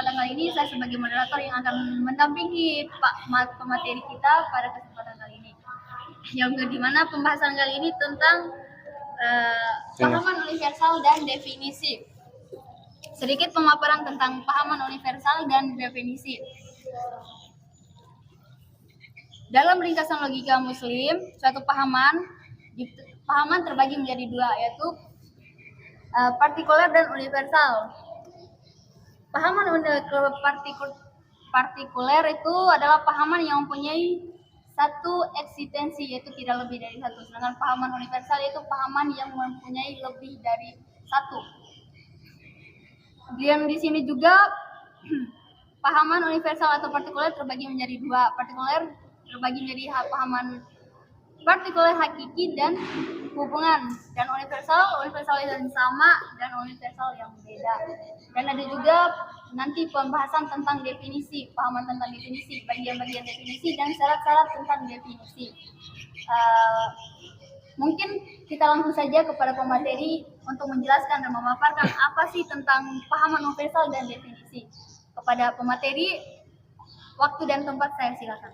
kesempatan kali ini saya sebagai moderator yang akan mendampingi pemateri kita pada kesempatan kali ini. Yang dimana pembahasan kali ini tentang pahaman universal dan definisi. Sedikit pemaparan tentang pahaman universal dan definisi. Dalam ringkasan logika Muslim, suatu pahaman terbagi menjadi dua, yaitu partikuler dan universal. Pahaman partikuler itu adalah pahaman yang mempunyai satu eksistensi, yaitu tidak lebih dari satu. Sedangkan pahaman universal itu pahaman yang mempunyai lebih dari satu. Dan di sini juga pahaman universal atau partikuler terbagi menjadi dua. Partikuler terbagi menjadi pahaman partikuler hakiki dan hubungan, dan universal yang sama dan universal yang beda. Dan ada juga nanti pembahasan tentang definisi, pahaman tentang definisi, bagian-bagian definisi dan syarat-syarat tentang definisi. Mungkin kita langsung saja kepada pemateri untuk menjelaskan dan memaparkan apa sih tentang pahaman universal dan definisi. Kepada pemateri, waktu dan tempat saya silakan.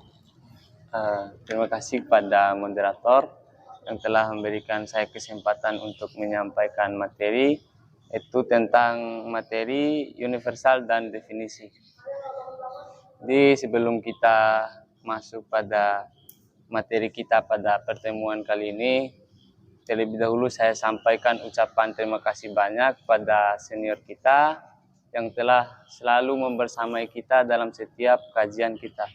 Terima kasih kepada moderator yang telah memberikan saya kesempatan untuk menyampaikan materi, itu tentang materi universal dan definisi. Jadi sebelum kita masuk pada materi kita pada pertemuan kali ini, terlebih dahulu saya sampaikan ucapan terima kasih banyak pada senior kita yang telah selalu membersamai kita dalam setiap kajian kita.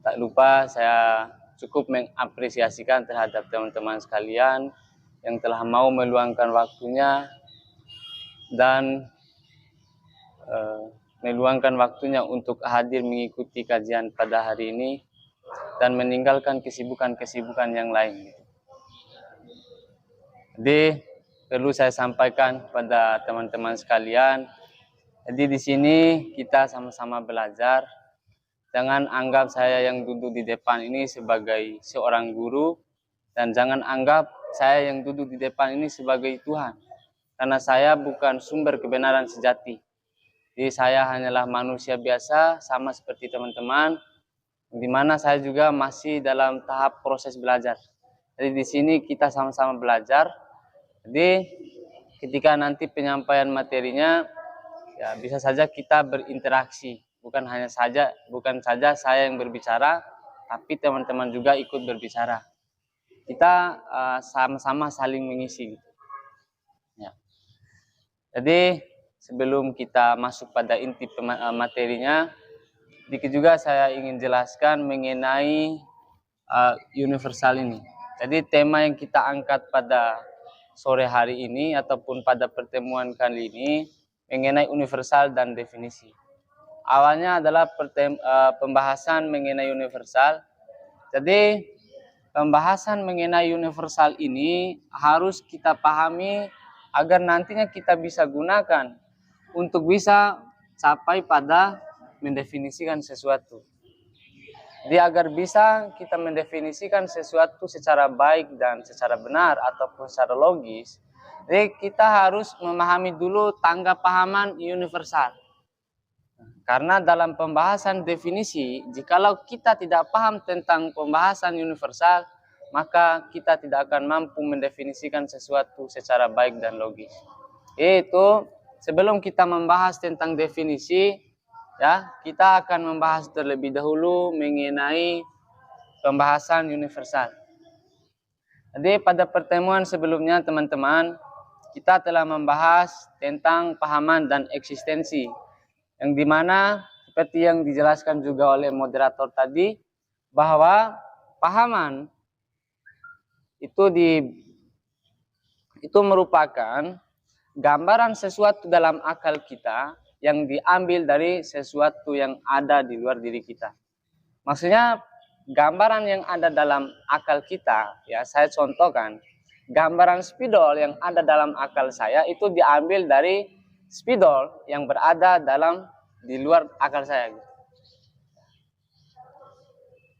Tak lupa saya cukup mengapresiasikan terhadap teman-teman sekalian yang telah mau meluangkan waktunya dan untuk hadir mengikuti kajian pada hari ini dan meninggalkan kesibukan-kesibukan yang lain. Jadi perlu saya sampaikan kepada teman-teman sekalian, jadi di sini kita sama-sama belajar. Jangan anggap saya yang duduk di depan ini sebagai seorang guru, dan jangan anggap saya yang duduk di depan ini sebagai Tuhan. Karena saya bukan sumber kebenaran sejati. Jadi saya hanyalah manusia biasa, sama seperti teman-teman, di mana saya juga masih dalam tahap proses belajar. Jadi di sini kita sama-sama belajar. Jadi ketika nanti penyampaian materinya, ya bisa saja kita berinteraksi. Bukan saja saya yang berbicara, tapi teman-teman juga ikut berbicara. Kita sama-sama saling mengisi. Ya. Jadi sebelum kita masuk pada inti materinya, sedikit juga saya ingin jelaskan mengenai universal ini. Jadi tema yang kita angkat pada sore hari ini ataupun pada pertemuan kali ini mengenai universal dan definisi. Awalnya adalah pembahasan mengenai universal. Jadi pembahasan mengenai universal ini harus kita pahami agar nantinya kita bisa gunakan untuk bisa capai pada mendefinisikan sesuatu. Jadi agar bisa kita mendefinisikan sesuatu secara baik dan secara benar ataupun secara logis, jadi kita harus memahami dulu tangga pahaman universal. Karena dalam pembahasan definisi, jikalau kita tidak paham tentang pembahasan universal, maka kita tidak akan mampu mendefinisikan sesuatu secara baik dan logis. Itu sebelum kita membahas tentang definisi, ya, kita akan membahas terlebih dahulu mengenai pembahasan universal. Jadi pada pertemuan sebelumnya teman-teman, kita telah membahas tentang pahaman dan eksistensi, yang dimana seperti yang dijelaskan juga oleh moderator tadi, bahwa pahaman itu merupakan gambaran sesuatu dalam akal kita yang diambil dari sesuatu yang ada di luar diri kita. Maksudnya gambaran yang ada dalam akal kita, ya saya contohkan, gambaran spidol yang ada dalam akal saya itu diambil dari spidol yang berada di luar akal saya.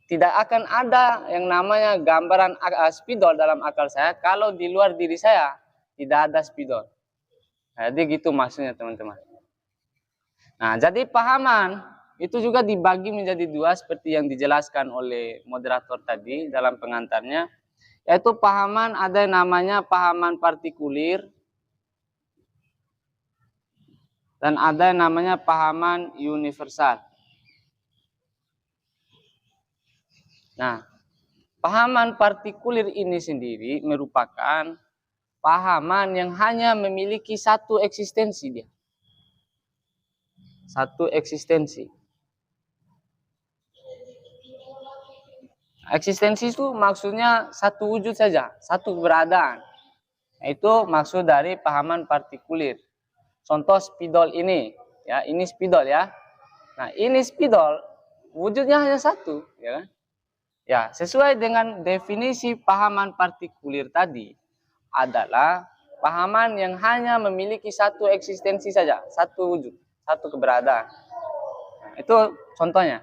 Tidak akan ada yang namanya gambaran spidol dalam akal saya kalau di luar diri saya tidak ada spidol. Jadi gitu maksudnya teman-teman. Nah, jadi pahaman itu juga dibagi menjadi dua seperti yang dijelaskan oleh moderator tadi dalam pengantarnya, yaitu pahaman ada yang namanya pahaman partikulir dan ada yang namanya pahaman universal. Nah, pahaman partikulir ini sendiri merupakan pahaman yang hanya memiliki satu eksistensi dia. Satu eksistensi. Eksistensi itu maksudnya satu wujud saja, satu keberadaan. Itu maksud dari pahaman partikulir. Contoh spidol ini, ya, ini spidol ya. Nah, ini spidol wujudnya hanya satu, ya kan? Ya, sesuai dengan definisi pahaman partikulir tadi adalah pahaman yang hanya memiliki satu eksistensi saja, satu wujud, satu keberadaan. Nah, itu contohnya.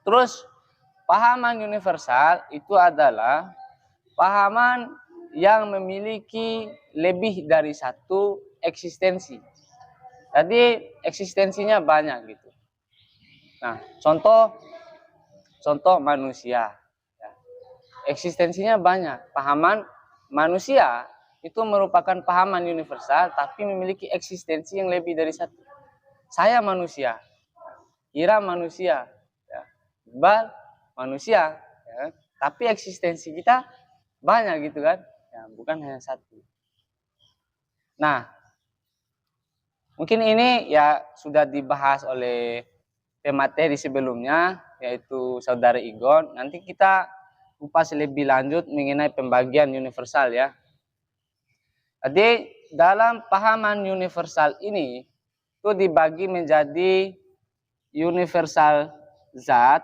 Terus pahaman universal itu adalah pahaman yang memiliki lebih dari satu eksistensi. Jadi eksistensinya banyak gitu. Nah, contoh manusia. Eksistensinya banyak. Pahaman manusia itu merupakan pahaman universal tapi memiliki eksistensi yang lebih dari satu. Saya manusia, Ira manusia, ya. Iqbal manusia, ya. Tapi eksistensi kita banyak gitu kan, ya, bukan hanya satu. Nah, mungkin ini ya sudah dibahas oleh pemateri sebelumnya, yaitu Saudara Igon. Nanti kita kupas lebih lanjut mengenai pembagian universal ya. Jadi dalam pahaman universal ini itu dibagi menjadi universal zat,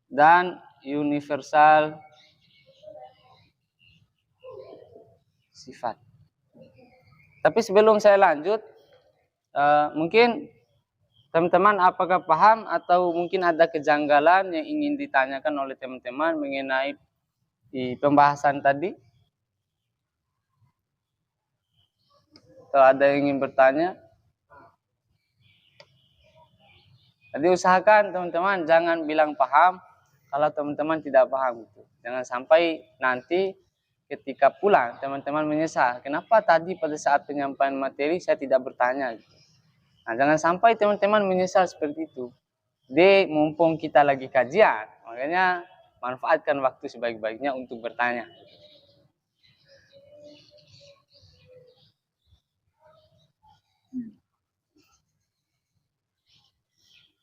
dan universal sifat. Tapi sebelum saya lanjut, mungkin teman-teman apakah paham atau mungkin ada kejanggalan yang ingin ditanyakan oleh teman-teman mengenai di pembahasan tadi? Atau ada yang ingin bertanya? Jadi usahakan teman-teman jangan bilang paham kalau teman-teman tidak paham gitu. Jangan sampai nanti ketika pulang teman-teman menyesal. Kenapa tadi pada saat penyampaian materi saya tidak bertanya gitu. Nah, jangan sampai teman-teman menyesal seperti itu. Jadi mumpung kita lagi kajian, makanya manfaatkan waktu sebaik-baiknya untuk bertanya.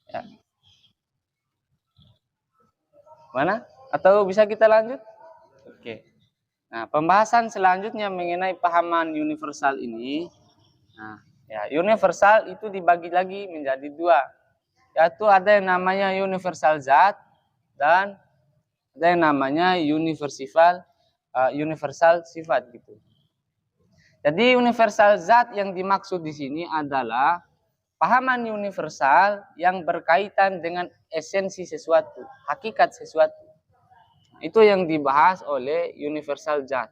Ya. Mana? Atau bisa kita lanjut? Oke. Nah, pembahasan selanjutnya mengenai pahaman universal ini. Nah, ya, universal itu dibagi lagi menjadi dua. Yaitu ada yang namanya universal zat dan ada yang namanya universal sifat gitu. Jadi universal zat yang dimaksud di sini adalah pahaman universal yang berkaitan dengan esensi sesuatu, hakikat sesuatu. Itu yang dibahas oleh universal zat.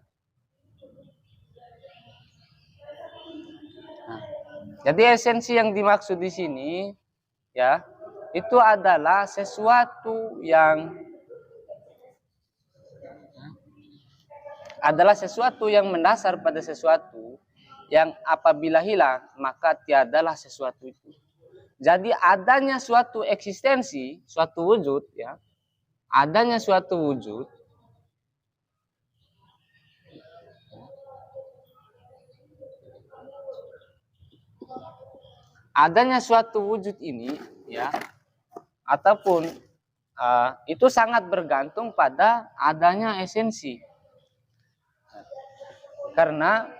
Nah, jadi esensi yang dimaksud di sini ya, itu adalah sesuatu yang mendasar pada sesuatu yang apabila hilang maka tiadalah sesuatu itu. Jadi adanya suatu eksistensi, suatu wujud ya, adanya suatu wujud ini ya, ataupun itu sangat bergantung pada adanya esensi. Karena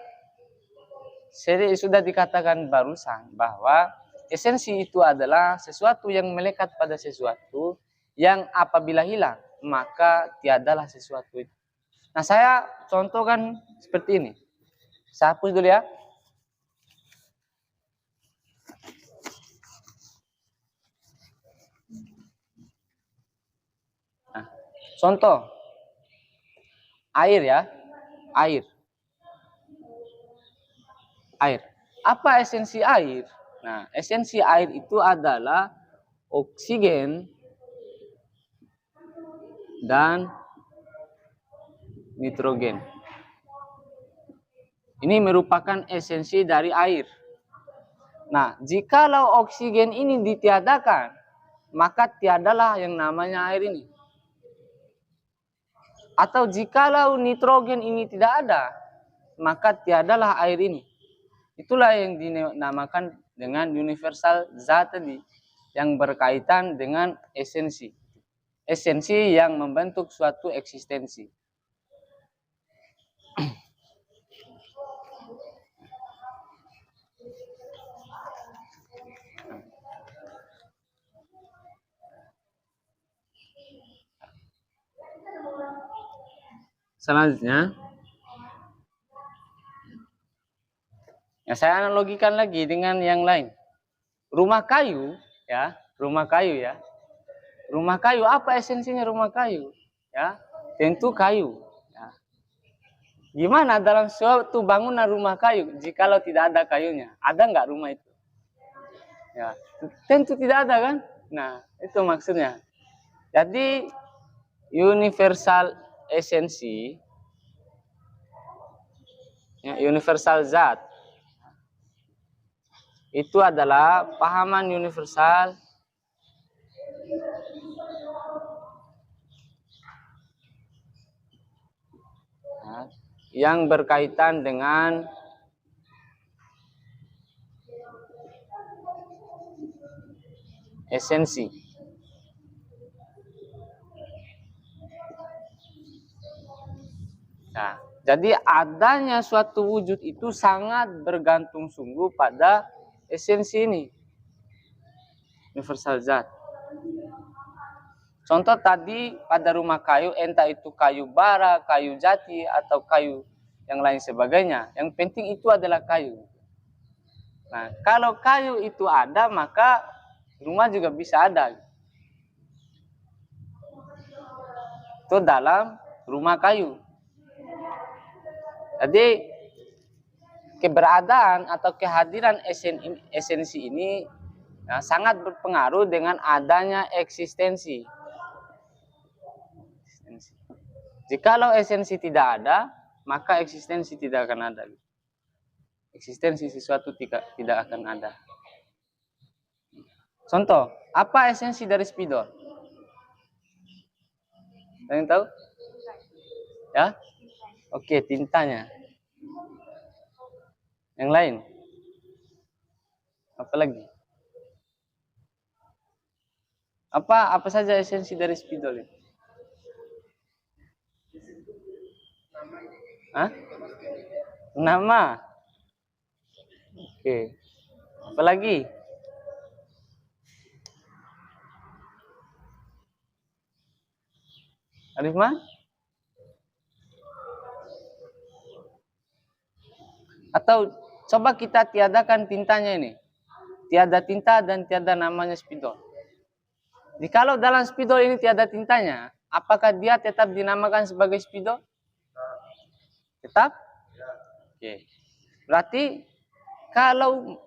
sudah dikatakan barusan bahwa esensi itu adalah sesuatu yang melekat pada sesuatu yang apabila hilang maka tiadalah sesuatu itu. Nah, saya contohkan seperti ini. Saya hapus dulu ya. Nah, contoh air ya, air. air. Apa esensi air? Nah, esensi air itu adalah oksigen dan nitrogen. Ini merupakan esensi dari air. Nah, jikalau oksigen ini ditiadakan, maka tiadalah yang namanya air ini. Atau jikalau nitrogen ini tidak ada, maka tiadalah air ini. Itulah yang dinamakan dengan universal zat tadi, yang berkaitan dengan esensi. Esensi yang membentuk suatu eksistensi. Selanjutnya, ya saya analogikan lagi dengan yang lain. Rumah kayu, ya, rumah kayu ya. Rumah kayu, apa esensinya rumah kayu? Ya, tentu kayu. Ya. Gimana dalam suatu bangunan rumah kayu, jikalau tidak ada kayunya, ada nggak rumah itu? Ya, tentu tidak ada kan? Nah, itu maksudnya. Jadi universal esensi, ya, universal zat, itu adalah pahaman universal yang berkaitan dengan esensi. Nah, jadi adanya suatu wujud itu sangat bergantung sungguh pada esensi ini, universal zat. Contoh tadi pada rumah kayu, entah itu kayu bara, kayu jati, atau kayu yang lain sebagainya. Yang penting itu adalah kayu. Nah, kalau kayu itu ada, maka rumah juga bisa ada. Itu dalam rumah kayu. Jadi keberadaan atau kehadiran esensi ini ya, sangat berpengaruh dengan adanya eksistensi. Jikalau esensi tidak ada, maka eksistensi tidak akan ada. Eksistensi sesuatu tidak akan ada. Contoh, apa esensi dari spidol? Ada yang tahu? Ya? Oke, tintanya. Yang lain? Apa lagi? Apa saja esensi dari spidol ini? Hah? Nama. Oke. Apa lagi? Arifman? Atau coba kita tiadakan tintanya ini. Tiada tinta dan tiada namanya spidol. Jikalau dalam spidol ini tiada tintanya, apakah dia tetap dinamakan sebagai spidol? Tetap? Oke. Berarti kalau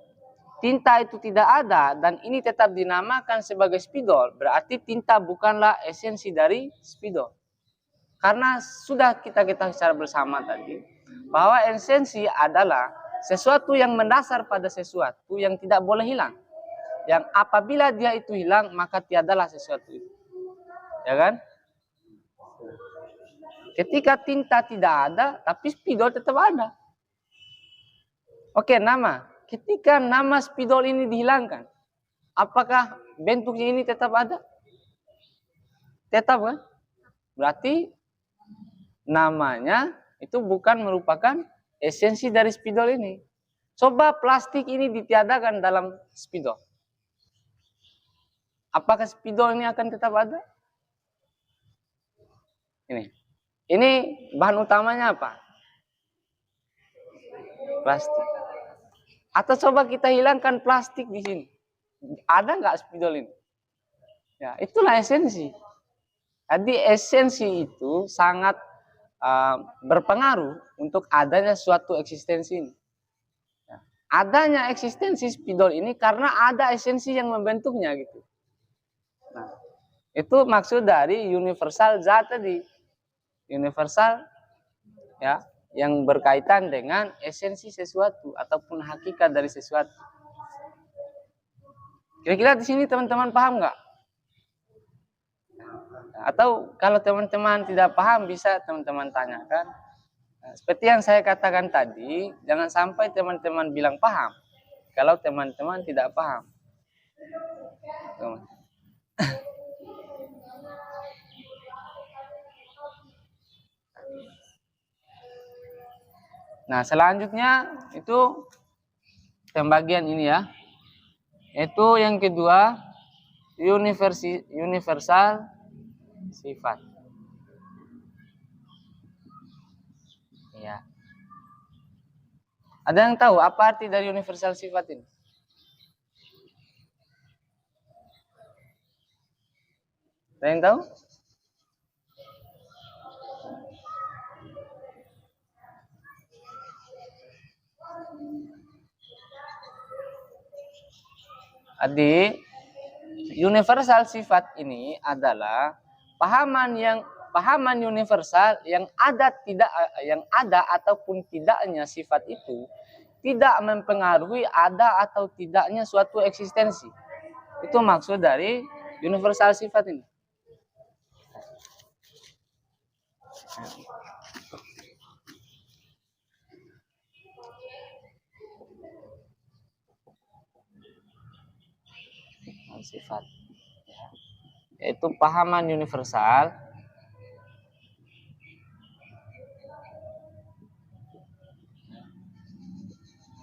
tinta itu tidak ada dan ini tetap dinamakan sebagai spidol, berarti tinta bukanlah esensi dari spidol. Karena sudah kita ketahui secara bersama tadi, bahwa esensi adalah sesuatu yang mendasar pada sesuatu yang tidak boleh hilang. Yang apabila dia itu hilang, maka tiadalah sesuatu itu. Ya kan? Ketika tinta tidak ada, tapi spidol tetap ada. Oke, nama. Ketika nama spidol ini dihilangkan, apakah bentuknya ini tetap ada? Tetap kan? Berarti namanya itu bukan merupakan esensi dari spidol ini. Coba plastik ini ditiadakan dalam spidol. Apakah spidol ini akan tetap ada? Ini bahan utamanya apa? Plastik. Atau coba kita hilangkan plastik di sini. Ada nggak spidol ini? Ya, itulah esensi. Jadi esensi itu sangat berpengaruh untuk adanya suatu eksistensi ini. Ya. adanya eksistensi spidol ini karena ada esensi yang membentuknya gitu. Nah, itu maksud dari universal zat tadi. Universal ya, yang berkaitan dengan esensi sesuatu ataupun hakikat dari sesuatu. Kira-kira di sini teman-teman paham nggak? Atau kalau teman-teman tidak paham bisa teman-teman tanyakan. Nah, seperti yang saya katakan tadi, jangan sampai teman-teman bilang paham kalau teman-teman tidak paham. Nah, selanjutnya itu pembagian ini ya. Itu yang kedua, universal sifat. Ya. Ada yang tahu apa arti dari universal sifat ini? Ada yang tahu? Adik, universal sifat ini adalah pahaman universal yang ada ataupun tidaknya sifat itu tidak mempengaruhi ada atau tidaknya suatu eksistensi. Itu maksud dari universal sifat ini. Sifat yaitu pahaman universal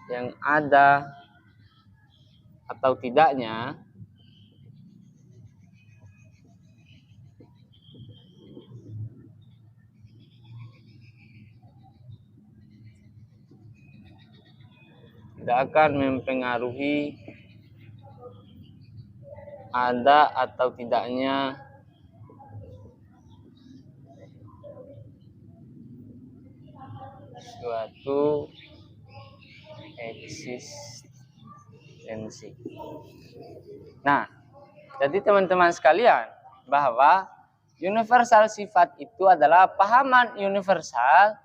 yang ada atau tidaknya tidak akan mempengaruhi ada atau tidaknya suatu eksistensi. Nah, jadi teman-teman sekalian, bahwa universal sifat itu adalah pahaman universal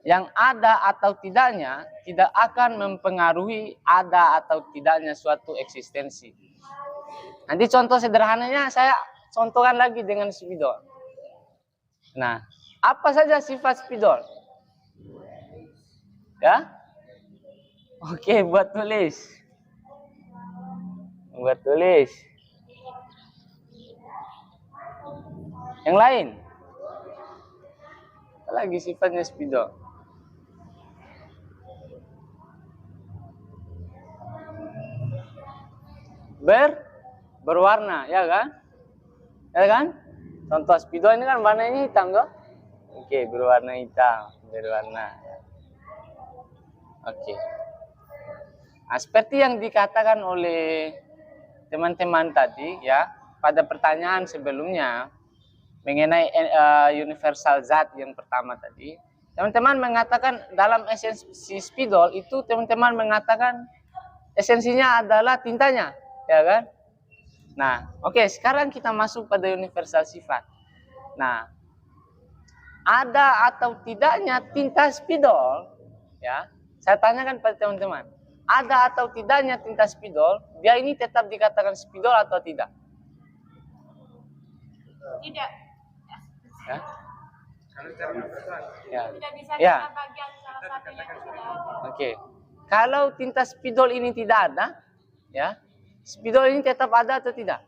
yang ada atau tidaknya tidak akan mempengaruhi ada atau tidaknya suatu eksistensi. Nanti contoh sederhananya saya contohkan lagi dengan spidol. Nah, apa saja sifat spidol? Ya? Oke, buat tulis. Buat tulis. Yang lain? Apa lagi sifatnya spidol? Berwarna, ya kan? Ya kan? Contoh spidol ini kan warnanya hitam, toh? Oke, berwarna hitam, berwarna. Oke. Nah, seperti yang dikatakan oleh teman-teman tadi, ya, pada pertanyaan sebelumnya mengenai universal zat yang pertama tadi, teman-teman mengatakan dalam esensi spidol itu teman-teman mengatakan esensinya adalah tintanya, ya kan? Nah, oke, sekarang kita masuk pada universal sifat. Nah, ada atau tidaknya tinta spidol, ya, saya tanyakan pada teman-teman, ada atau tidaknya tinta spidol, dia ini tetap dikatakan spidol atau tidak? Tidak. Ya? Ya. Tidak bisa Ya. kita bagian salah satunya itu tidak ada. Oke. Kalau tinta spidol ini tidak ada, ya, spidol ini tetap ada atau tidak?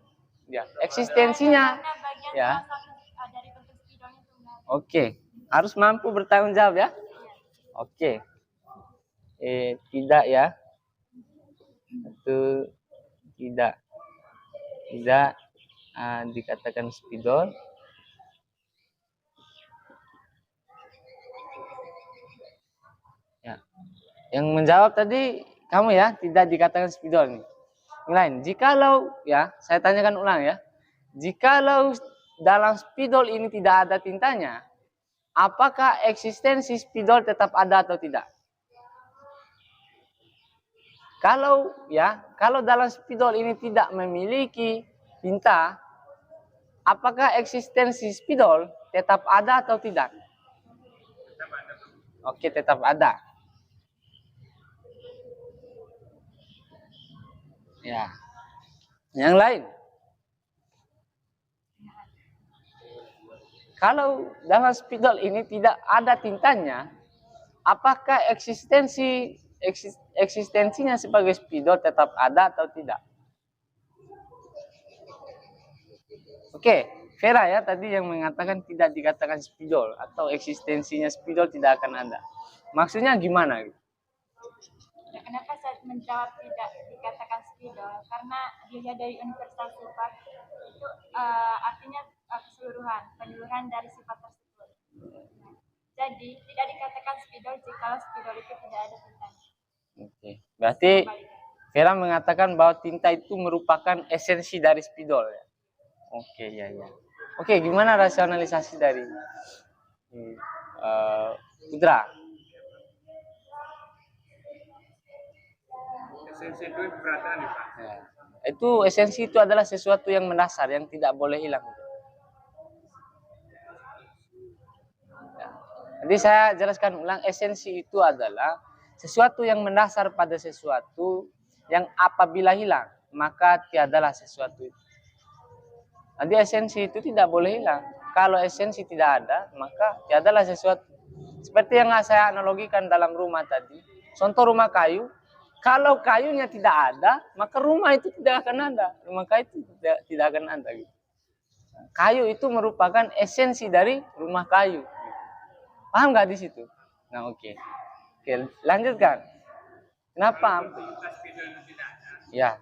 Ya, eksistensinya. Karena bagian Ya. salah satu dari bentuk spidolnya itu enggak ada. Oke, harus mampu bertanggung jawab ya. Oke. Tidak ya. Itu tidak dikatakan spidol. Ya. Yang menjawab tadi kamu ya, tidak dikatakan spidol nih. Yang lain, jikalau ya, saya tanyakan ulang ya. Jikalau dalam spidol ini tidak ada tintanya, apakah eksistensi spidol tetap ada atau tidak? Kalau dalam spidol ini tidak memiliki tinta, apakah eksistensi spidol tetap ada atau tidak? Oke, tetap ada. Ya. Yang lain. Kalau dalam spidol ini tidak ada tintanya, apakah eksistensinya sebagai spidol tetap ada atau tidak? Oke, Vera ya tadi yang mengatakan tidak dikatakan spidol atau eksistensinya spidol tidak akan ada. Maksudnya gimana? Ya, kenapa saya menjawab tidak dikatakan spidol? Karena dilihat dari universal sifat itu artinya keseluruhan, penyeluruhan dari sifat tersebut. Jadi tidak dikatakan spidol jika spidol itu tidak ada tintanya. Oke, berarti Vera mengatakan bahwa tinta itu merupakan esensi dari spidol ya. Oke, ya. Oke, gimana rasionalisasi dari Putra? Esensi itu beratnya nih Pak. Ya. Itu esensi itu adalah sesuatu yang mendasar yang tidak boleh hilang. Ya. Jadi saya jelaskan ulang, esensi itu adalah sesuatu yang mendasar pada sesuatu yang apabila hilang maka tiadalah sesuatu itu. Jadi esensi itu tidak boleh hilang. Kalau esensi tidak ada maka tiadalah sesuatu. Seperti yang saya analogikan dalam rumah tadi. Contoh rumah kayu. Kalau kayunya tidak ada, maka rumah itu tidak akan ada. Rumah kayu itu tidak akan ada. Gitu. Kayu itu merupakan esensi dari rumah kayu. Paham nggak di situ? Nah, oke, lanjutkan. Kenapa? Tinta spidol itu tidak ada. Ya.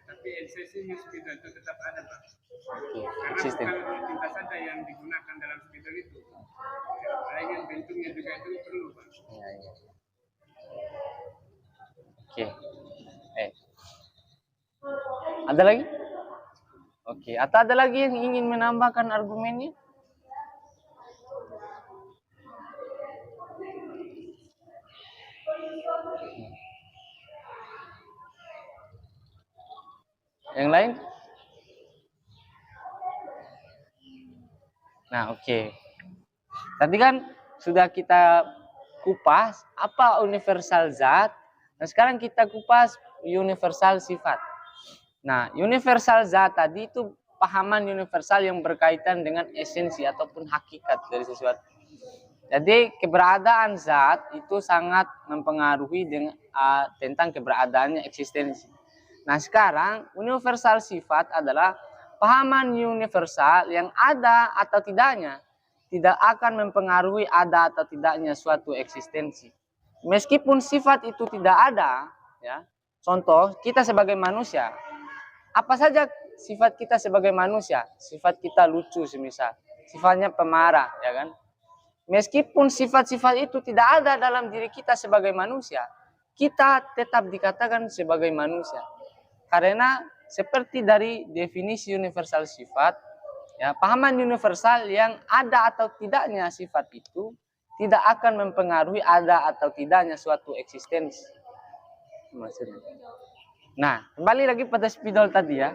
Tapi esensinya spidol itu tetap ada Pak. Oke. Karena Sistem. bukan tinta saja yang digunakan dalam spidol itu. Lainnya bentuknya juga itu perlu Pak. Ya. Oke. Ada lagi? Oke. Atau ada lagi yang ingin menambahkan argumennya? Yang lain? Nah, oke. Tadi kan sudah kita kupas apa universal zat. Nah, sekarang kita kupas universal sifat. Nah, universal zat tadi itu pahaman universal yang berkaitan dengan esensi ataupun hakikat dari sesuatu. Jadi keberadaan zat itu sangat mempengaruhi dengan tentang keberadaannya eksistensi. Nah, sekarang universal sifat adalah pahaman universal yang ada atau tidaknya tidak akan mempengaruhi ada atau tidaknya suatu eksistensi. Meskipun sifat itu tidak ada, ya. Contoh, kita sebagai manusia, apa saja sifat kita sebagai manusia? Sifat kita lucu semisal, sifatnya pemarah, ya kan? Meskipun sifat-sifat itu tidak ada dalam diri kita sebagai manusia, kita tetap dikatakan sebagai manusia. Karena seperti dari definisi universal sifat, ya, pahaman universal yang ada atau tidaknya sifat itu tidak akan mempengaruhi ada atau tidaknya suatu eksistensi. Maksudnya. Nah, kembali lagi pada spidol tadi ya.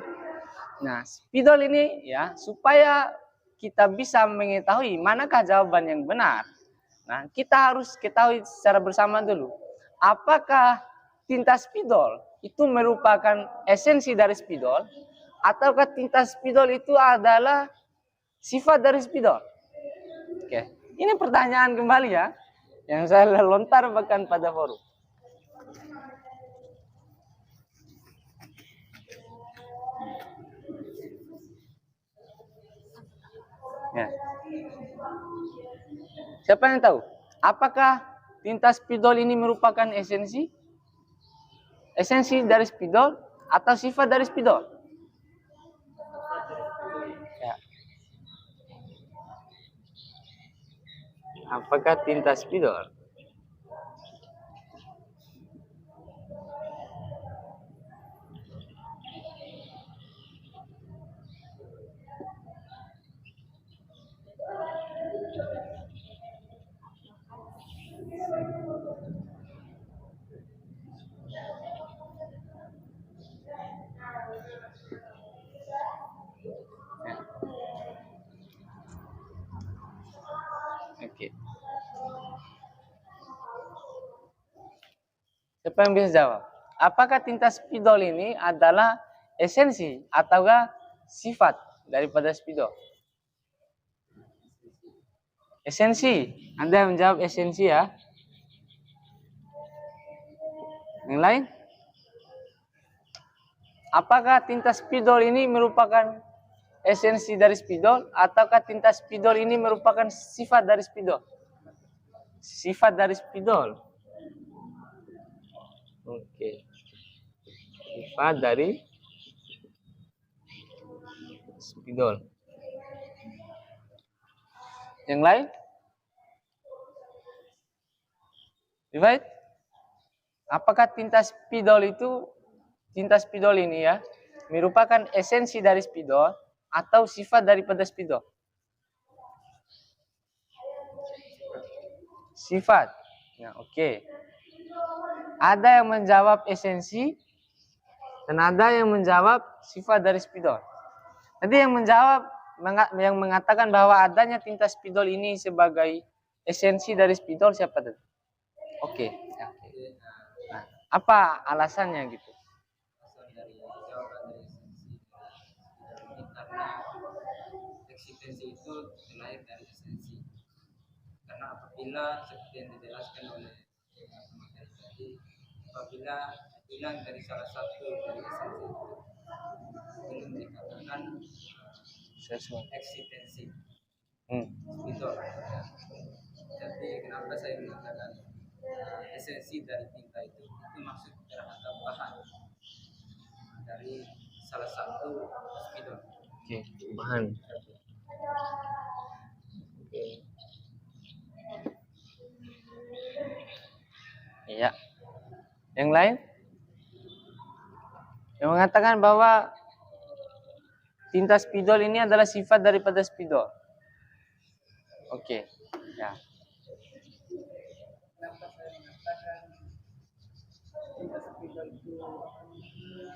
Nah, spidol ini ya supaya kita bisa mengetahui manakah jawaban yang benar. Nah, kita harus ketahui secara bersama dulu. Apakah tinta spidol itu merupakan esensi dari spidol ataukah tinta spidol itu adalah sifat dari spidol? Oke, ini pertanyaan kembali ya yang saya lontarkan pada forum. Ya. Siapa yang tahu? Apakah tinta spidol ini merupakan esensi? Esensi dari spidol atau sifat dari spidol? Ya. Apakah tinta spidol? Siapa yang bisa jawab? Apakah tinta spidol ini adalah esensi ataukah sifat daripada spidol? Esensi. Anda yang menjawab esensi ya. Yang lain? Apakah tinta spidol ini merupakan esensi dari spidol ataukah tinta spidol ini merupakan sifat dari spidol? Sifat dari spidol. Oke. Sifat dari spidol. Yang lain? Right? Apakah tinta spidol ini ya merupakan esensi dari spidol atau sifat daripada spidol? Sifat. Nah, oke. Ada yang menjawab esensi dan ada yang menjawab sifat dari spidol. Jadi yang mengatakan bahwa adanya tinta spidol ini sebagai esensi dari spidol siapa tadi? Oke. Nah, apa alasannya gitu? Dari jawaban dari esensi ini karena eksistensi itu terlahir dari esensi. Karena apabila seperti yang dijelaskan oleh materi tadi, apabila hilang dari salah satu dari esensi itu, belum dikatakan Sesuatu. eksistensi. Hmm. Itu. Jadi kenapa saya mengatakan esensi dari tinta itu maksud terhadap bahan dari salah satu spidol. Oke, bahan. Oke. Iya. Yang lain? Yang mengatakan bahwa tinta spidol ini adalah sifat daripada spidol. Oke. Ya. Kenapa saya mengatakan tinta spidol itu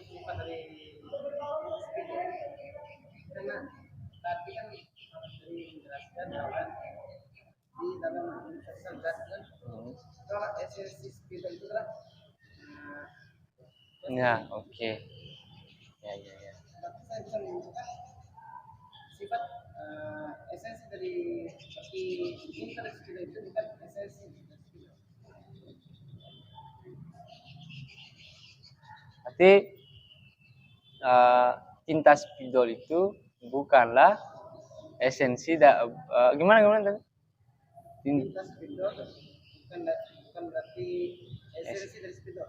sifat dari spidol? Karena tadi kan Mas Tri menjelaskan bahwa di dalam universal gas kan kalau esensi spidol itu adalah Ya, oke. Ya. tapi saya bisa menemukan sifat esensi dari seperti tinta spidol itu bukan esensi dari spidol. Berarti tinta spidol itu bukanlah esensi gimana tadi? Tinta spidol bukan berarti esensi dari spidol.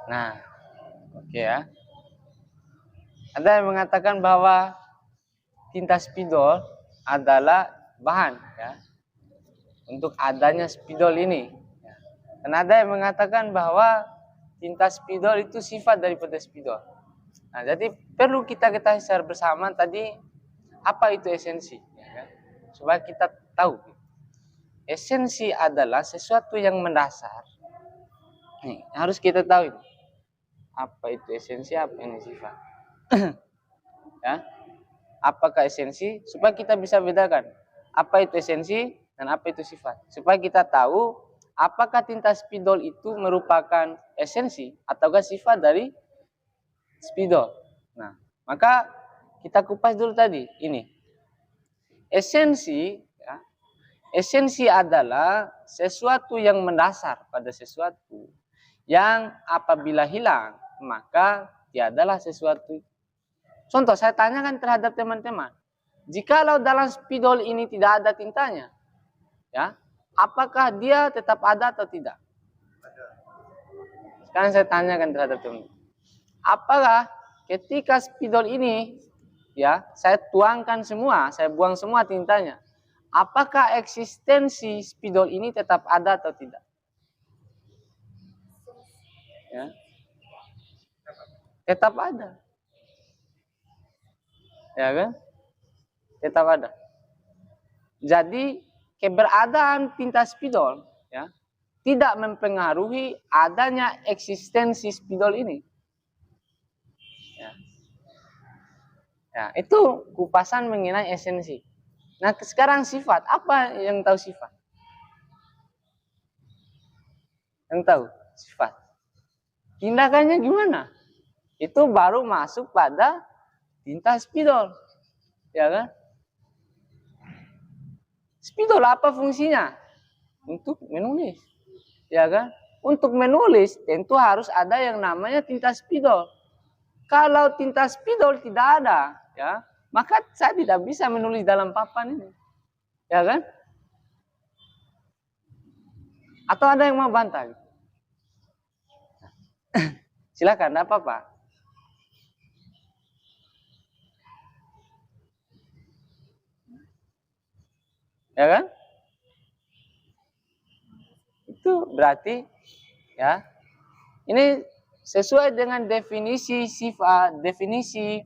Nah, oke ya. Ada yang mengatakan bahwa tinta spidol adalah bahan ya untuk adanya spidol ini. Dan ada yang mengatakan bahwa tinta spidol itu sifat daripada spidol. Nah, jadi perlu kita ketahui secara bersama tadi apa itu esensi, ya kan? Supaya kita tahu. Esensi adalah sesuatu yang mendasar. Nih, harus kita tahu ini. Apa itu esensi, apa ini sifat. Ya. Apakah esensi? Supaya kita bisa bedakan apa itu esensi dan apa itu sifat. Supaya kita tahu apakah tinta spidol itu merupakan esensi ataukah sifat dari spidol. Nah, maka kita kupas dulu tadi ini. Esensi ya, esensi adalah sesuatu yang mendasar pada sesuatu yang apabila hilang maka tiadalah sesuatu. Contoh saya tanyakan terhadap teman-teman, jikalau dalam spidol ini tidak ada tintanya, ya, apakah dia tetap ada atau tidak? Sekarang saya tanyakan terhadap teman-teman, apakah ketika spidol ini, ya, saya tuangkan semua, saya buang semua tintanya, apakah eksistensi spidol ini tetap ada atau tidak? Ya. Tetap ada. Ya kan? Tetap ada. Jadi keberadaan tinta spidol ya tidak mempengaruhi adanya eksistensi spidol ini. Ya, itu kupasan mengenai esensi. Nah, sekarang sifat, apa yang tahu sifat? Yang tahu sifat. Tindakannya gimana? Itu baru masuk pada tinta spidol. Ya kan? Spidol apa fungsinya? Untuk menulis. Ya kan? Untuk menulis tentu harus ada yang namanya tinta spidol. Kalau tinta spidol tidak ada, ya, maka saya tidak bisa menulis dalam papan ini. Ya kan? Atau ada yang mau bantah? Silakan, tidak apa-apa. Ya kan? Itu berarti ya. Ini sesuai dengan definisi sifat, definisi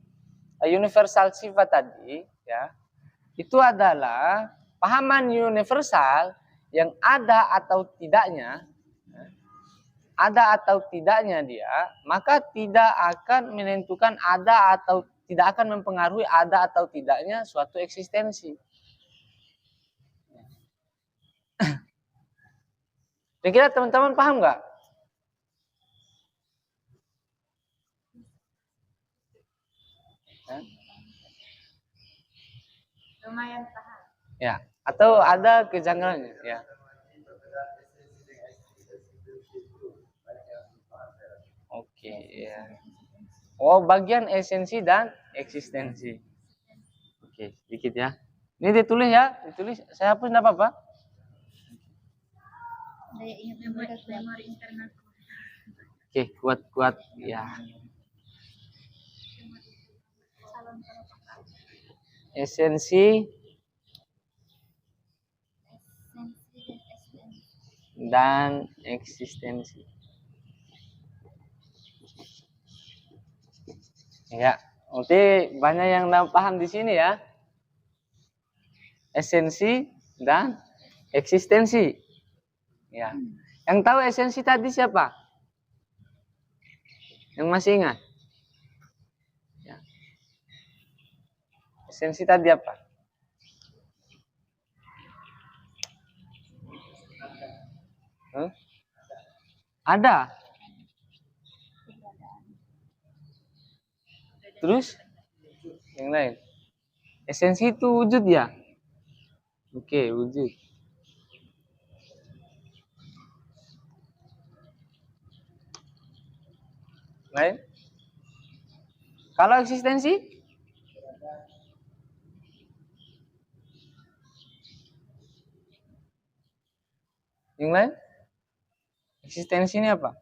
universal sifat tadi, ya. Itu adalah pahaman universal yang ada atau tidaknya, ada atau tidaknya dia, maka tidak akan menentukan ada atau tidak akan mempengaruhi ada atau tidaknya suatu eksistensi. Kira-kira teman-teman paham nggak? Lumayan paham. Ya, atau ada kejanggalannya, ya. Oke, ya. Oh, bagian esensi dan eksistensi. Oke, sedikit ya. Ini ditulis ya, ditulis. Saya hapus enggak apa-apa. Daya ingat memori internal. Oke, kuat-kuat ya. Esensi dan eksistensi. Ya, nanti banyak yang paham di sini ya. Esensi dan eksistensi. Ya. Yang tahu esensi tadi siapa? Yang masih ingat? Ya. Esensi tadi apa? Ada. Terus yang lain. Esensi itu wujud ya? Oke, wujud. Lain? Kalau eksistensi? Yang lain? Eksistensi ini apa?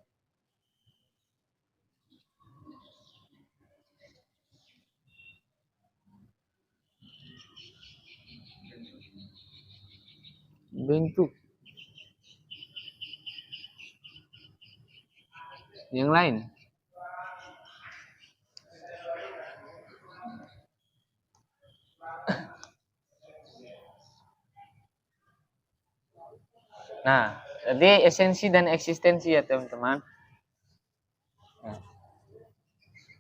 Bentuk. Yang lain? Nah, jadi esensi dan eksistensi ya teman-teman. Nah,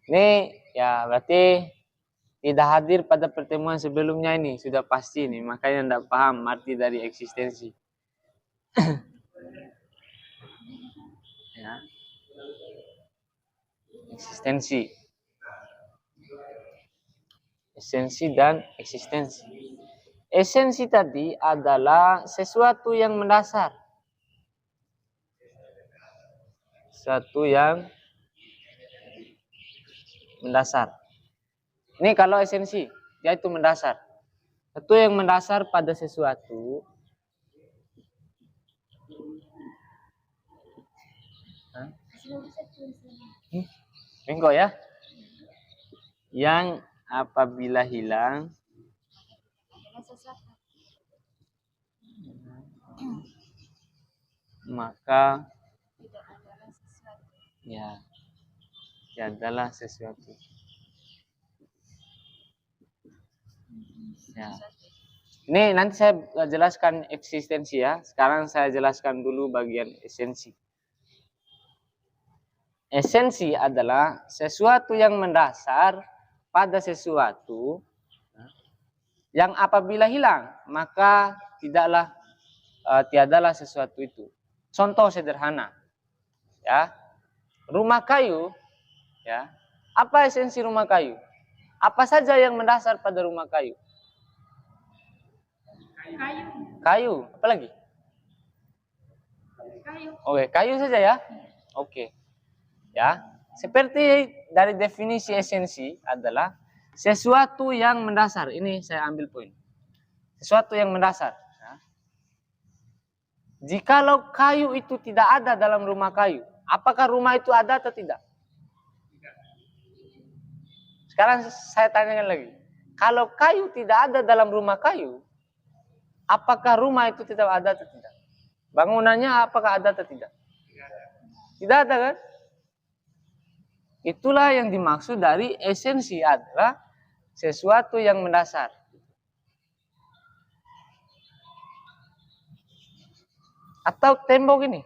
ini ya berarti tidak hadir pada pertemuan sebelumnya ini sudah pasti nih, makanya tidak paham arti dari eksistensi. Ya. Eksistensi. Esensi dan eksistensi. Esensi tadi adalah sesuatu yang mendasar. Sesuatu yang mendasar. Ini kalau esensi, yaitu mendasar. Sesuatu yang mendasar pada sesuatu. Enggak ya? Yang apabila hilang maka ya adalah sesuatu. Ya. Ini nanti saya jelaskan eksistensi ya. Sekarang saya jelaskan dulu bagian esensi. Esensi adalah sesuatu yang mendasar pada sesuatu yang apabila hilang maka tiadalah sesuatu itu. Contoh sederhana, ya, rumah kayu, ya, apa esensi rumah kayu? Apa saja yang mendasar pada rumah kayu? Kayu. Kayu, apa lagi? Kayu. Oke, kayu saja ya. Oke. Ya, seperti dari definisi esensi adalah sesuatu yang mendasar. Ini saya ambil poin. Sesuatu yang mendasar. Ya. Jikalau kayu itu tidak ada dalam rumah kayu, apakah rumah itu ada atau tidak? Sekarang saya tanyakan lagi. Kalau kayu tidak ada dalam rumah kayu, apakah rumah itu tidak ada atau tidak? Bangunannya apakah ada atau tidak? Tidak ada kan? Itulah yang dimaksud dari esensi adalah sesuatu yang mendasar. Atau tembok ini.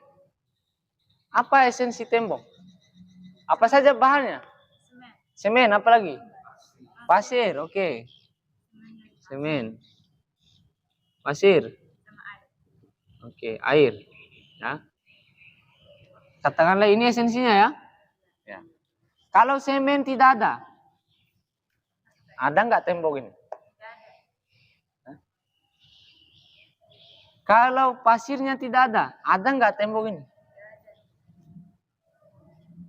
Apa esensi tembok? Apa saja bahannya? Semen, apa lagi? Pasir, oke. Semen. Pasir. Oke, air. Ya. Katakanlah ini esensinya ya. Ya. Kalau semen tidak ada nggak tembok ini? Hah? Kalau pasirnya tidak ada nggak tembok ini?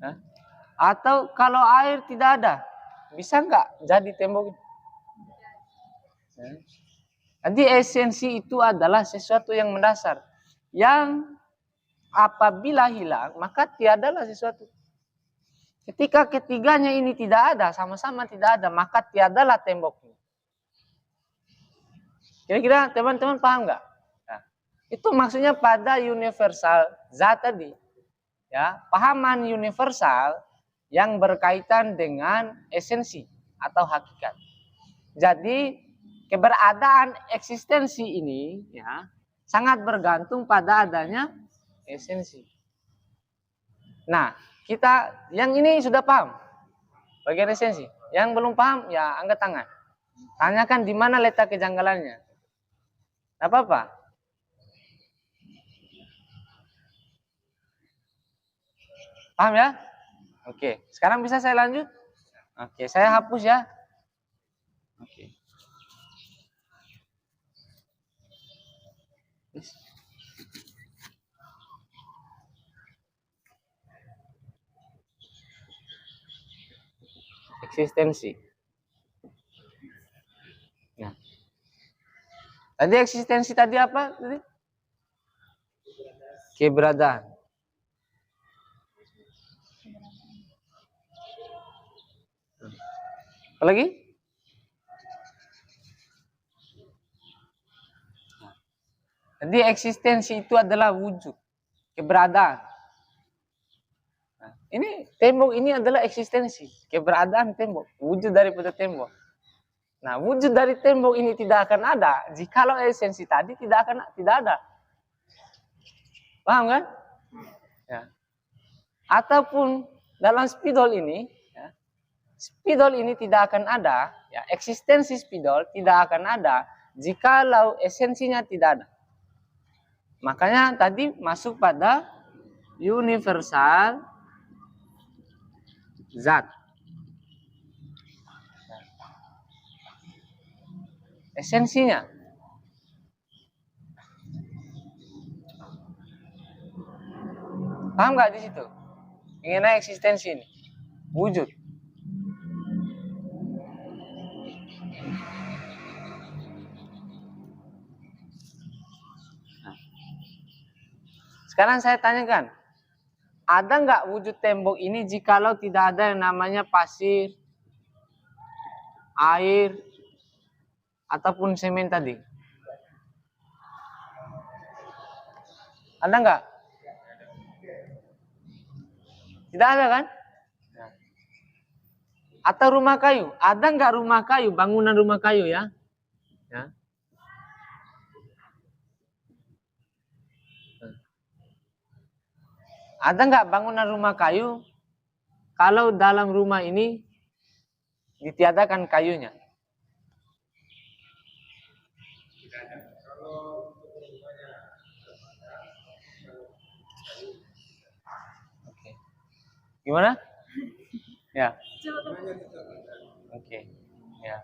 Hah? Atau kalau air tidak ada, bisa nggak jadi tembok ini? Hah? Jadi esensi itu adalah sesuatu yang mendasar, yang apabila hilang maka tiadalah sesuatu. Ketika ketiganya ini tidak ada, sama-sama tidak ada, maka tiadalah temboknya. Kira-kira teman-teman paham nggak? Nah, itu maksudnya pada universal zat tadi. Ya, pahaman universal yang berkaitan dengan esensi atau hakikat. Jadi keberadaan eksistensi ini ya sangat bergantung pada adanya esensi. Nah, kita yang ini sudah paham bagian esensi. Yang belum paham ya angkat tangan. Tanyakan di mana letak kejanggalannya. Tidak apa-apa. Paham ya? Oke, sekarang bisa saya lanjut? Oke, saya hapus ya. Oke. Eksistensi. Nah, tadi eksistensi tadi apa? Tadi? Keberadaan. Apa lagi? Jadi eksistensi itu adalah wujud, keberadaan. Nah, ini tembok ini adalah eksistensi, keberadaan tembok, wujud daripada tembok. Nah, wujud dari tembok ini tidak akan ada jikalau esensi tadi tidak ada. Paham kan? Ya. Ataupun dalam spidol ini, ya, spidol ini tidak akan ada, ya, eksistensi spidol tidak akan ada jikalau esensinya tidak ada. Makanya tadi masuk pada universal zat. Esensinya. Paham nggak di situ? Mengenai eksistensi ini, wujud. Sekarang saya tanyakan, ada nggak wujud tembok ini jikalau tidak ada yang namanya pasir, air, ataupun semen tadi? Ada nggak? Tidak ada kan? Atau rumah kayu? Ada nggak rumah kayu, bangunan rumah kayu ya? Ya. Ada nggak bangunan rumah kayu kalau dalam rumah ini ditiadakan kayunya? Oke. Gimana? Ya, Coba kan. oke. Ya.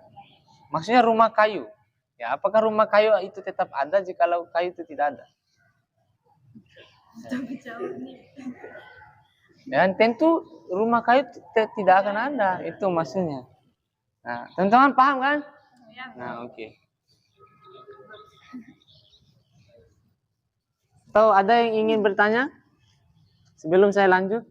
Maksudnya rumah kayu. Ya, apakah rumah kayu itu tetap ada jikalau kayu itu tidak ada? Coba jawab nih. Dan tentu rumah kayu tidak akan ada, itu maksudnya. Nah, teman-teman paham kan? Ya. Nah, oke. Tahu ada yang ingin bertanya sebelum saya lanjut?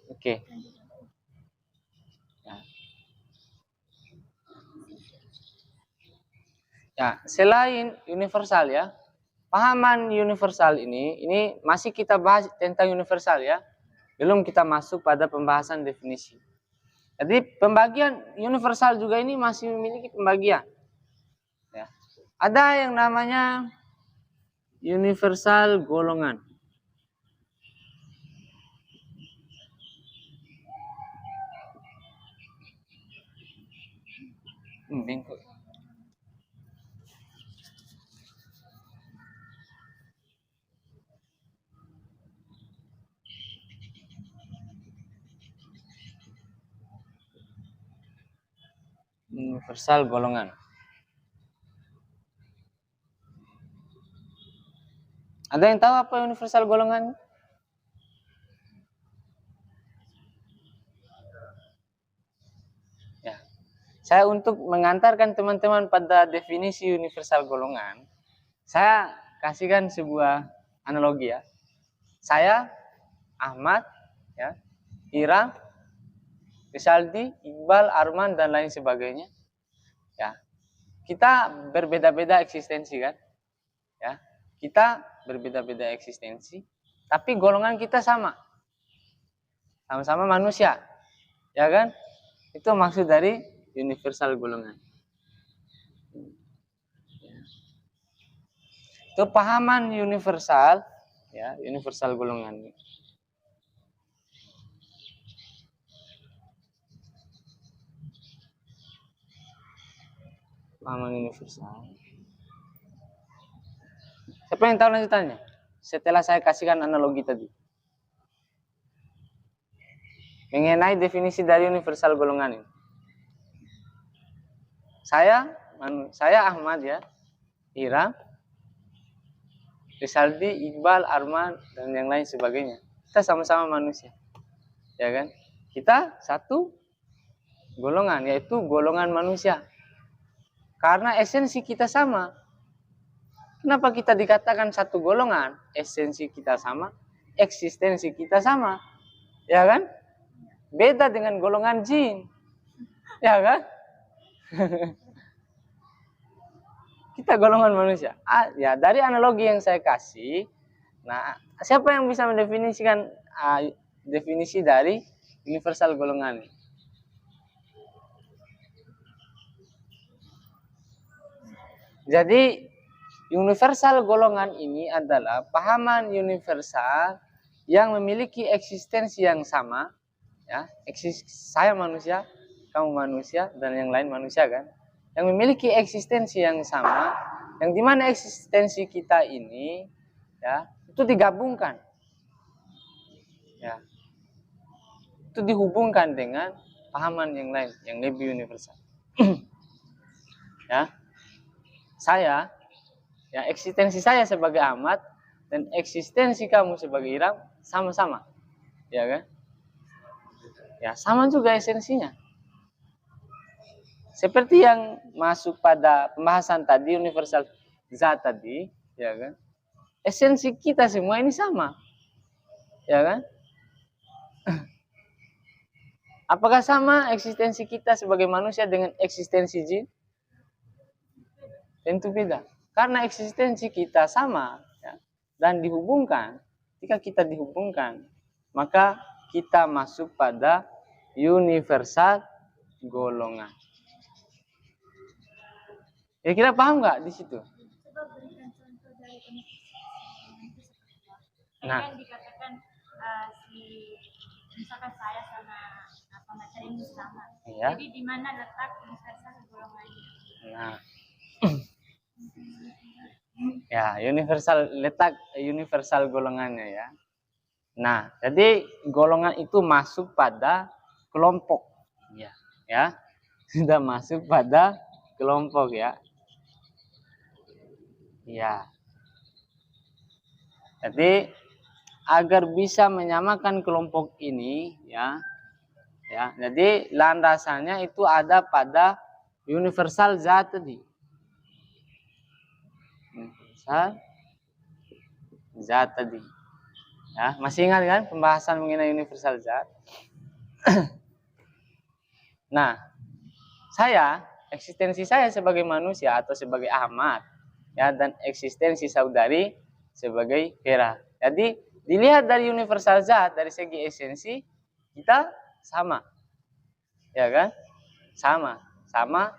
Oke. Ya. Ya, selain universal ya, pahaman universal ini masih kita bahas tentang universal ya. Belum kita masuk pada pembahasan definisi. Jadi pembagian universal juga ini masih memiliki pembagian. Ya. Ada yang namanya universal golongan. Bengkok. Universal golongan. Ada yang tahu apa universal golongan? Ya. Saya untuk mengantarkan teman-teman pada definisi universal golongan, saya kasihkan sebuah analogi ya. Saya, Ahmad, ya, Ira, Risaldi, Iqbal, Arman, dan lain sebagainya. Ya, kita berbeda-beda eksistensi kan? Ya, kita berbeda-beda eksistensi, tapi golongan kita sama, sama-sama manusia, ya kan? Itu maksud dari universal golongan. Itu pahaman universal, ya, universal golongan. Pahaman universal. Siapa yang tahu lanjutannya? Setelah saya kasihkan analogi tadi. Mengenai definisi dari universal golongan ini. Saya Ahmad ya, Ira, Risaldi, Iqbal, Arman, dan yang lain sebagainya. Kita sama-sama manusia. Ya kan? Kita satu golongan, yaitu golongan manusia. Karena esensi kita sama. Kenapa kita dikatakan satu golongan? Esensi kita sama, eksistensi kita sama. Ya kan? Beda dengan golongan jin. Ya kan? Kita golongan manusia. Ya, dari analogi yang saya kasih, nah, siapa yang bisa mendefinisikan definisi dari universal golongan ini? Jadi universal golongan ini adalah pahaman universal yang memiliki eksistensi yang sama, ya. Saya manusia, kamu manusia, dan yang lain manusia kan, yang memiliki eksistensi yang sama, yang dimana eksistensi kita ini, ya, itu digabungkan, ya, itu dihubungkan dengan pahaman yang lain yang lebih universal. Ya. Saya, ya, eksistensi saya sebagai Ahmad dan eksistensi kamu sebagai Iram sama-sama, ya kan? Ya, sama juga esensinya. Seperti yang masuk pada pembahasan tadi universal zat tadi, ya kan? Esensi kita semua ini sama, ya kan? Apakah sama eksistensi kita sebagai manusia dengan eksistensi jin? Tentu beda. Karena eksistensi kita sama, ya, dan dihubungkan. Jika kita dihubungkan, maka kita masuk pada universal golongan. Kira-kira paham nggak di situ? Coba berikan contoh dari universitas. Nah. Kan dikatakan si misalkan saya sama pembaca ini sama. Iya. Jadi di mana letak universal golongannya? Nah, ya letak universal golongannya ya. Nah, jadi golongan itu masuk pada kelompok, ya, sudah masuk pada kelompok ya. Ya. Jadi agar bisa menyamakan kelompok ini ya. Jadi landasannya itu ada pada universal zat tadi. Universal zat tadi. Ya, masih ingat kan pembahasan mengenai universal zat? Nah, eksistensi saya sebagai manusia atau sebagai Ahmad ya, dan eksistensi saudari sebagai Vera. Jadi dilihat dari universal zat, dari segi esensi kita sama, ya kan? Sama-sama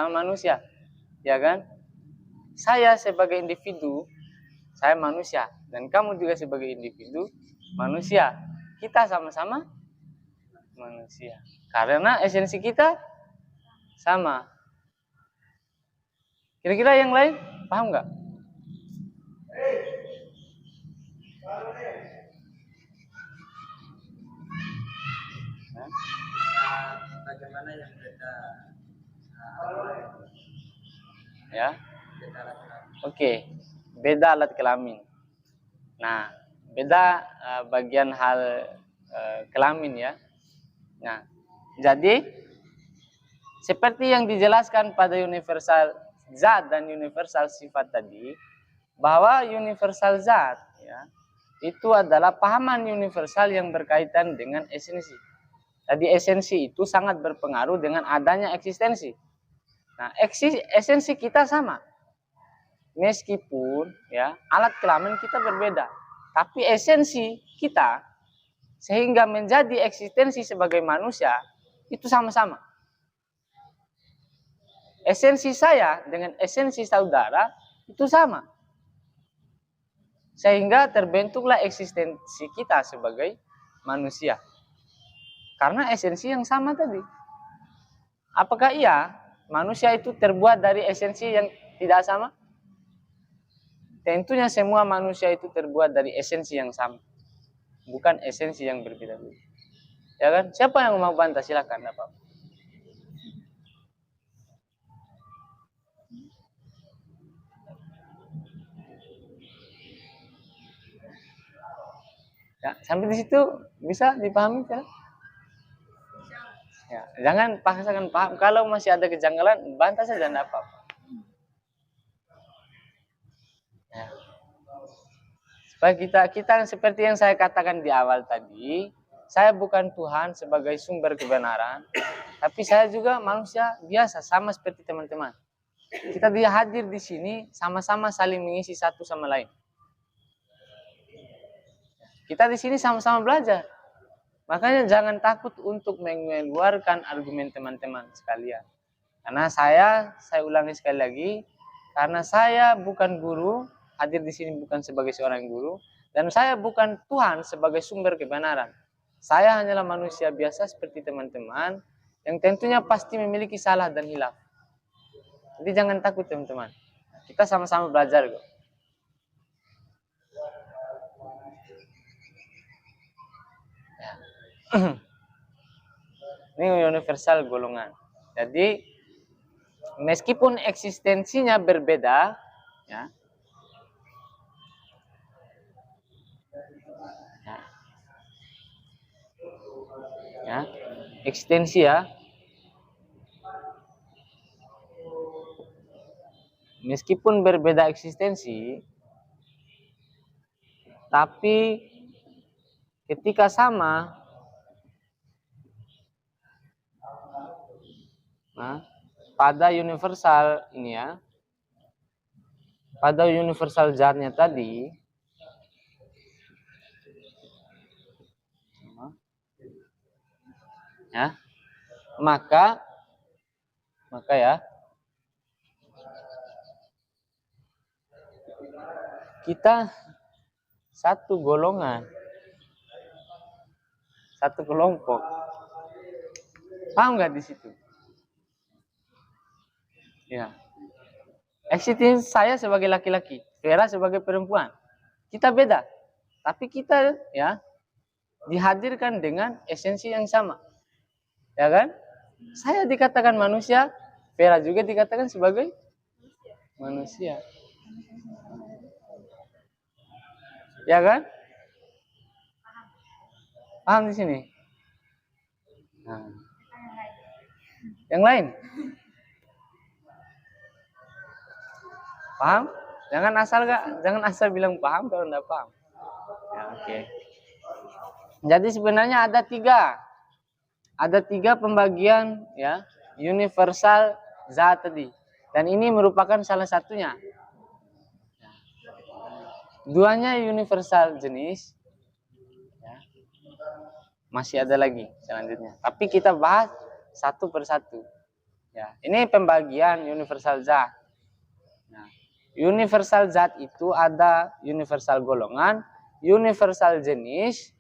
manusia, ya kan? Saya sebagai individu, saya manusia, dan kamu juga sebagai individu manusia. Kita sama-sama manusia, karena esensi kita sama. Kira-kira yang lain paham nggak? Bagaimana yang beda? Ya. Beda laki-laki. Oke, beda alat kelamin. Nah, beda bagian hal kelamin ya. Nah, jadi seperti yang dijelaskan pada universal zat dan universal sifat tadi, bahwa universal zat ya, itu adalah pahaman universal yang berkaitan dengan esensi. Jadi esensi itu sangat berpengaruh dengan adanya eksistensi. Nah, esensi kita sama. Meskipun ya alat kelamin kita berbeda, tapi esensi kita sehingga menjadi eksistensi sebagai manusia itu sama-sama. Esensi saya dengan esensi saudara itu sama. Sehingga terbentuklah eksistensi kita sebagai manusia. Karena esensi yang sama tadi. Apakah iya manusia itu terbuat dari esensi yang tidak sama? Tentunya semua manusia itu terbuat dari esensi yang sama. Bukan esensi yang berbeda-beda. Ya kan? Siapa yang mau bantah silakan, Bapak. Ya, sampai di situ bisa dipahami kan? Ya, jangan paksakan paham. Kalau masih ada kejanggalan, bantah saja, tidak apa-apa. Ya. Supaya kita seperti yang saya katakan di awal tadi, saya bukan Tuhan sebagai sumber kebenaran, tapi saya juga manusia biasa, sama seperti teman-teman. Kita hadir di sini sama-sama saling mengisi satu sama lain. Kita di sini sama-sama belajar. Makanya jangan takut untuk mengeluarkan argumen teman-teman sekalian. Karena saya ulangi sekali lagi, karena saya bukan guru, hadir di sini bukan sebagai seorang guru, dan saya bukan Tuhan sebagai sumber kebenaran. Saya hanyalah manusia biasa seperti teman-teman, yang tentunya pasti memiliki salah dan hilaf. Jadi jangan takut teman-teman. Kita sama-sama belajar kok. Ini universal golongan. Jadi meskipun eksistensinya berbeda, eksistensi ya, meskipun berbeda eksistensi, tapi ketika sama, pada universal ini ya, pada universal zatnya tadi, maka ya kita satu golongan satu kelompok. Paham nggak di situ? Ya. Eksistensi saya sebagai laki-laki, Vera sebagai perempuan. Kita beda. Tapi kita ya dihadirkan dengan esensi yang sama. Ya kan? Saya dikatakan manusia, Vera juga dikatakan sebagai manusia. Ya kan? Paham di sini? Nah. Yang lain? Paham? Jangan asal bilang paham kalau enggak paham. Ya, oke. Jadi sebenarnya ada tiga pembagian ya universal zat tadi, dan ini merupakan salah satunya. Duanya universal jenis, ya. Masih ada lagi selanjutnya. Tapi kita bahas satu persatu. Ya, ini pembagian universal zat. Nah, universal zat itu ada universal golongan, universal jenis,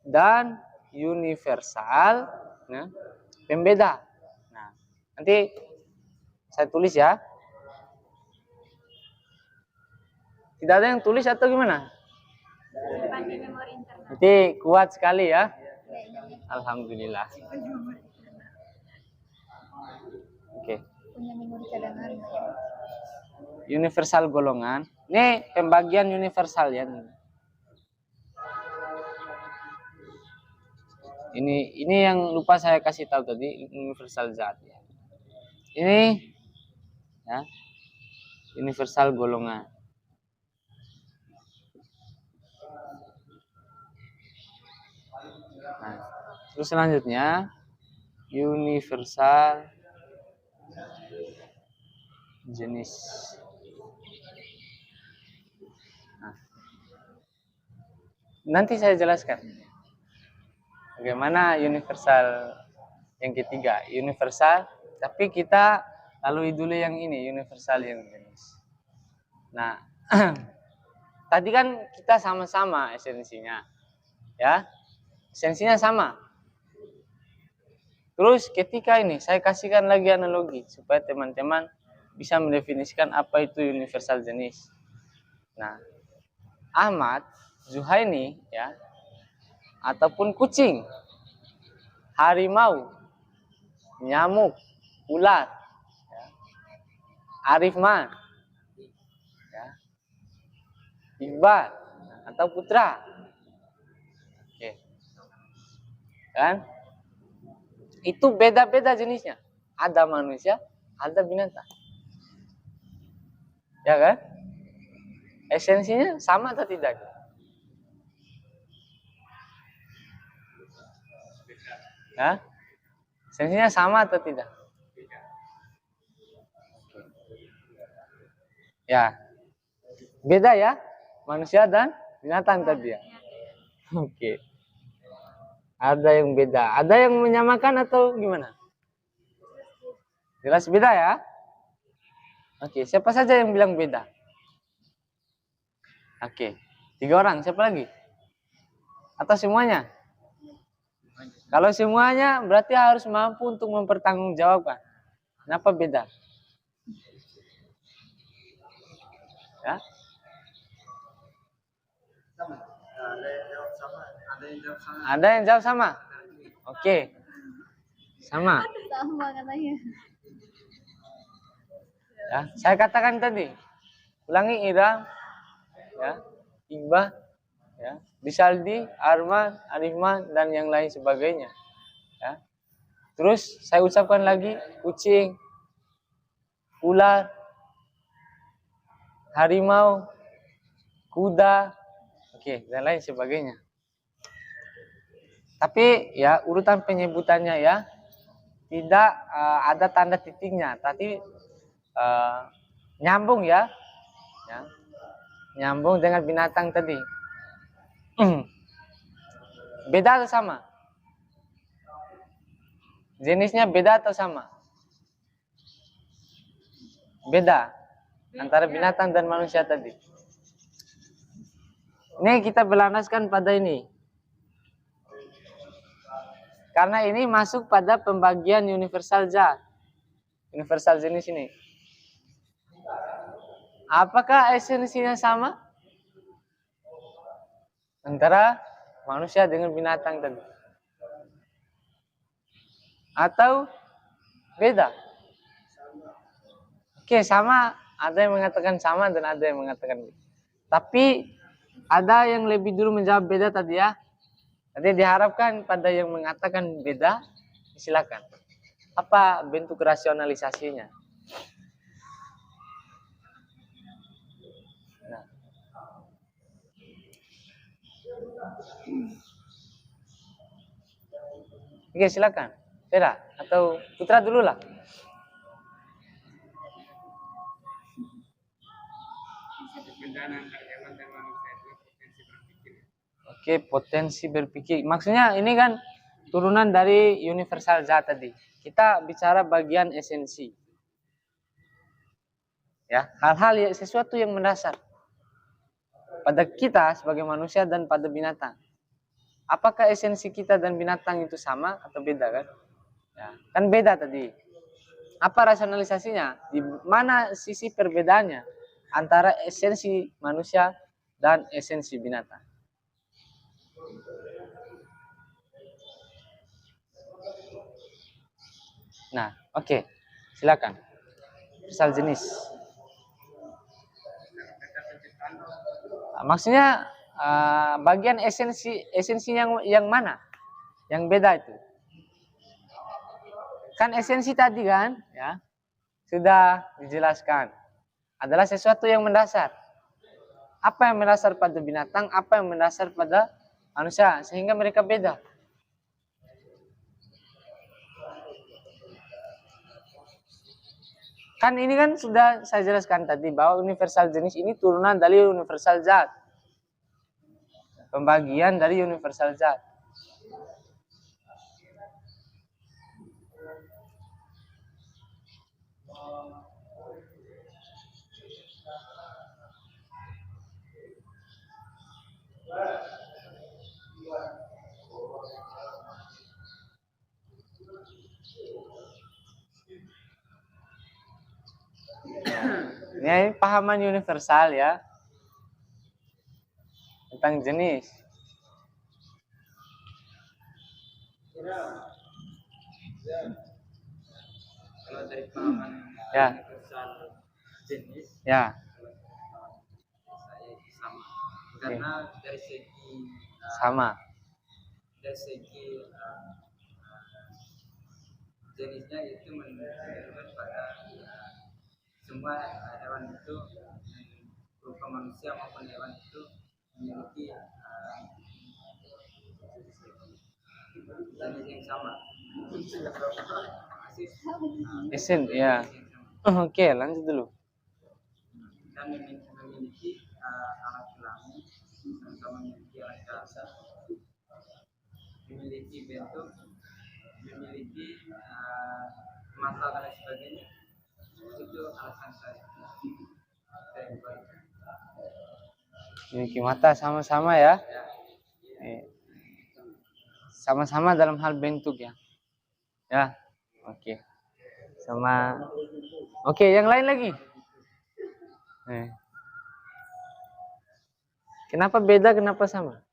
dan universal ya, pembeda. Nah, nanti saya tulis ya. Tidak ada yang tulis atau gimana? Nanti kuat sekali ya. Alhamdulillah. Oke. Universal golongan. Ini pembagian universal ya. Ini yang lupa saya kasih tahu tadi, universal zat ya. Ini ya, universal golongan. Nah, terus selanjutnya universal jenis. Nah, nanti saya jelaskan bagaimana universal yang ketiga, universal, tapi kita lalui dulu yang ini, universal yang jenis. Nah, tadi kan kita sama-sama esensinya, ya, esensinya sama. Terus ketika ini saya kasihkan lagi analogi supaya teman-teman bisa mendefinisikan apa itu universal jenis. Nah, Ahmad, Zuhaini, ya, ataupun kucing, harimau, nyamuk, ular, ya, Arifman, ya, Iqbal, atau Putra, oke, kan? Itu beda-beda jenisnya. Ada manusia, ada binatang. Ya kan? Esensinya sama atau tidak? Ya? Esensinya sama atau tidak? Ya. Beda ya? Manusia dan binatang tadi ya. Oke. Ada yang beda. Ada yang menyamakan atau gimana? Jelas beda ya? Oke, siapa saja yang bilang beda? Oke, 3 orang. Siapa lagi? Atau semuanya? Kalau semuanya berarti harus mampu untuk mempertanggungjawabkan. Kenapa beda? Ya? Sama. Ada yang jawab sama. Ada yang jawab sama? Oke. Sama. Sama katanya. Ya, saya katakan tadi. Ulangi Ira, ya, Iqbal, ya, Bisaldi, Arman, Arifman, dan yang lain sebagainya. Ya. Terus saya ucapkan lagi kucing, ular, harimau, kuda, oke, dan lain sebagainya. Tapi ya urutan penyebutannya ya tidak ada tanda titiknya, tapi nyambung ya, nyambung dengan binatang tadi. Beda atau sama? Jenisnya beda atau sama? Beda antara binatang dan manusia tadi. Ini kita berlandaskan pada ini. Karena ini masuk pada pembagian universal zat. Universal jenis ini. Apakah esensinya sama? Antara manusia dengan binatang tadi. Atau beda? Oke, sama. Ada yang mengatakan sama dan ada yang mengatakan beda. Tapi ada yang lebih dulu menjawab beda tadi ya. Jadi diharapkan pada yang mengatakan beda, silakan. Apa bentuk rasionalisasinya? Nah. Oke, silakan. Vera atau Putra dulu lah. Oke, potensi berpikir. Maksudnya ini kan turunan dari universal zat tadi. Kita bicara bagian esensi. Ya, hal-hal sesuatu yang mendasar pada kita sebagai manusia dan pada binatang. Apakah esensi kita dan binatang itu sama atau beda kan? Ya, kan beda tadi. Apa rasionalisasinya? Di mana sisi perbedaannya antara esensi manusia dan esensi binatang? Nah, oke. Silakan. Misal jenis. Maksudnya bagian esensi yang mana? Yang beda itu. Kan esensi tadi kan, ya. Sudah dijelaskan. Adalah sesuatu yang mendasar. Apa yang mendasar pada binatang, apa yang mendasar pada manusia sehingga mereka beda. Kan ini kan sudah saya jelaskan tadi bahwa universal jenis ini turunan dari universal zat. Pembagian dari universal zat. Ini pahaman universal ya tentang jenis. Kalau dari pahaman Ya. universal jenis, Ya. saya itu sama. Karena dari segi Sama. dari segi jenisnya itu menunjukkan pada semua hewan itu berupa manusia maupun hewan itu memiliki jenis yang sama. Esen ya. Oke, lanjut dulu. Dan memiliki alat kelamin, sama memiliki alat dasar, memiliki bentuk, memiliki mata dan lain sebagainya. Itu alasan saya. Memiliki mata sama-sama ya. Sama-sama dalam hal bentuk ya. Ya. Oke. Sama. Oke, yang lain lagi. Kenapa beda, kenapa sama?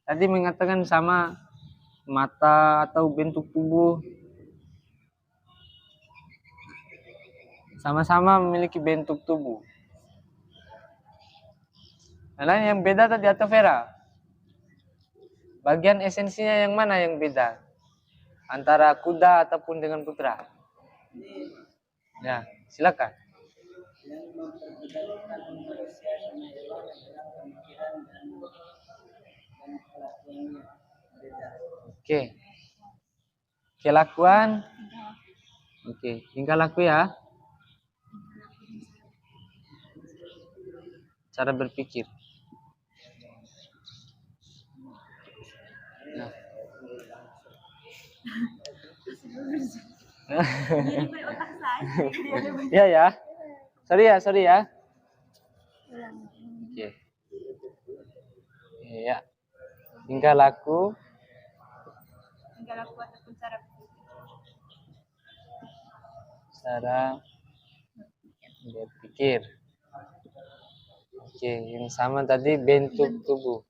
Tadi mengatakan sama mata atau bentuk tubuh. Sama-sama memiliki bentuk tubuh. Nah, yang beda tadi atau Vera? Bagian esensinya yang mana yang beda? Antara kuda ataupun dengan Putra? Ya, silakan. Yang memperbedakan manusia sama hewan adalah pemikiran dan kelakuannya beda. Oke. Kelakuan. Oke, tingkah laku ya. Cara berpikir. Nah. Ya ya. Sorry ya. Oke. Ya. Tingkah laku, tingkah laku ataupun cara berpikir. Cara berpikir. Oke, yang sama tadi bentuk tubuh.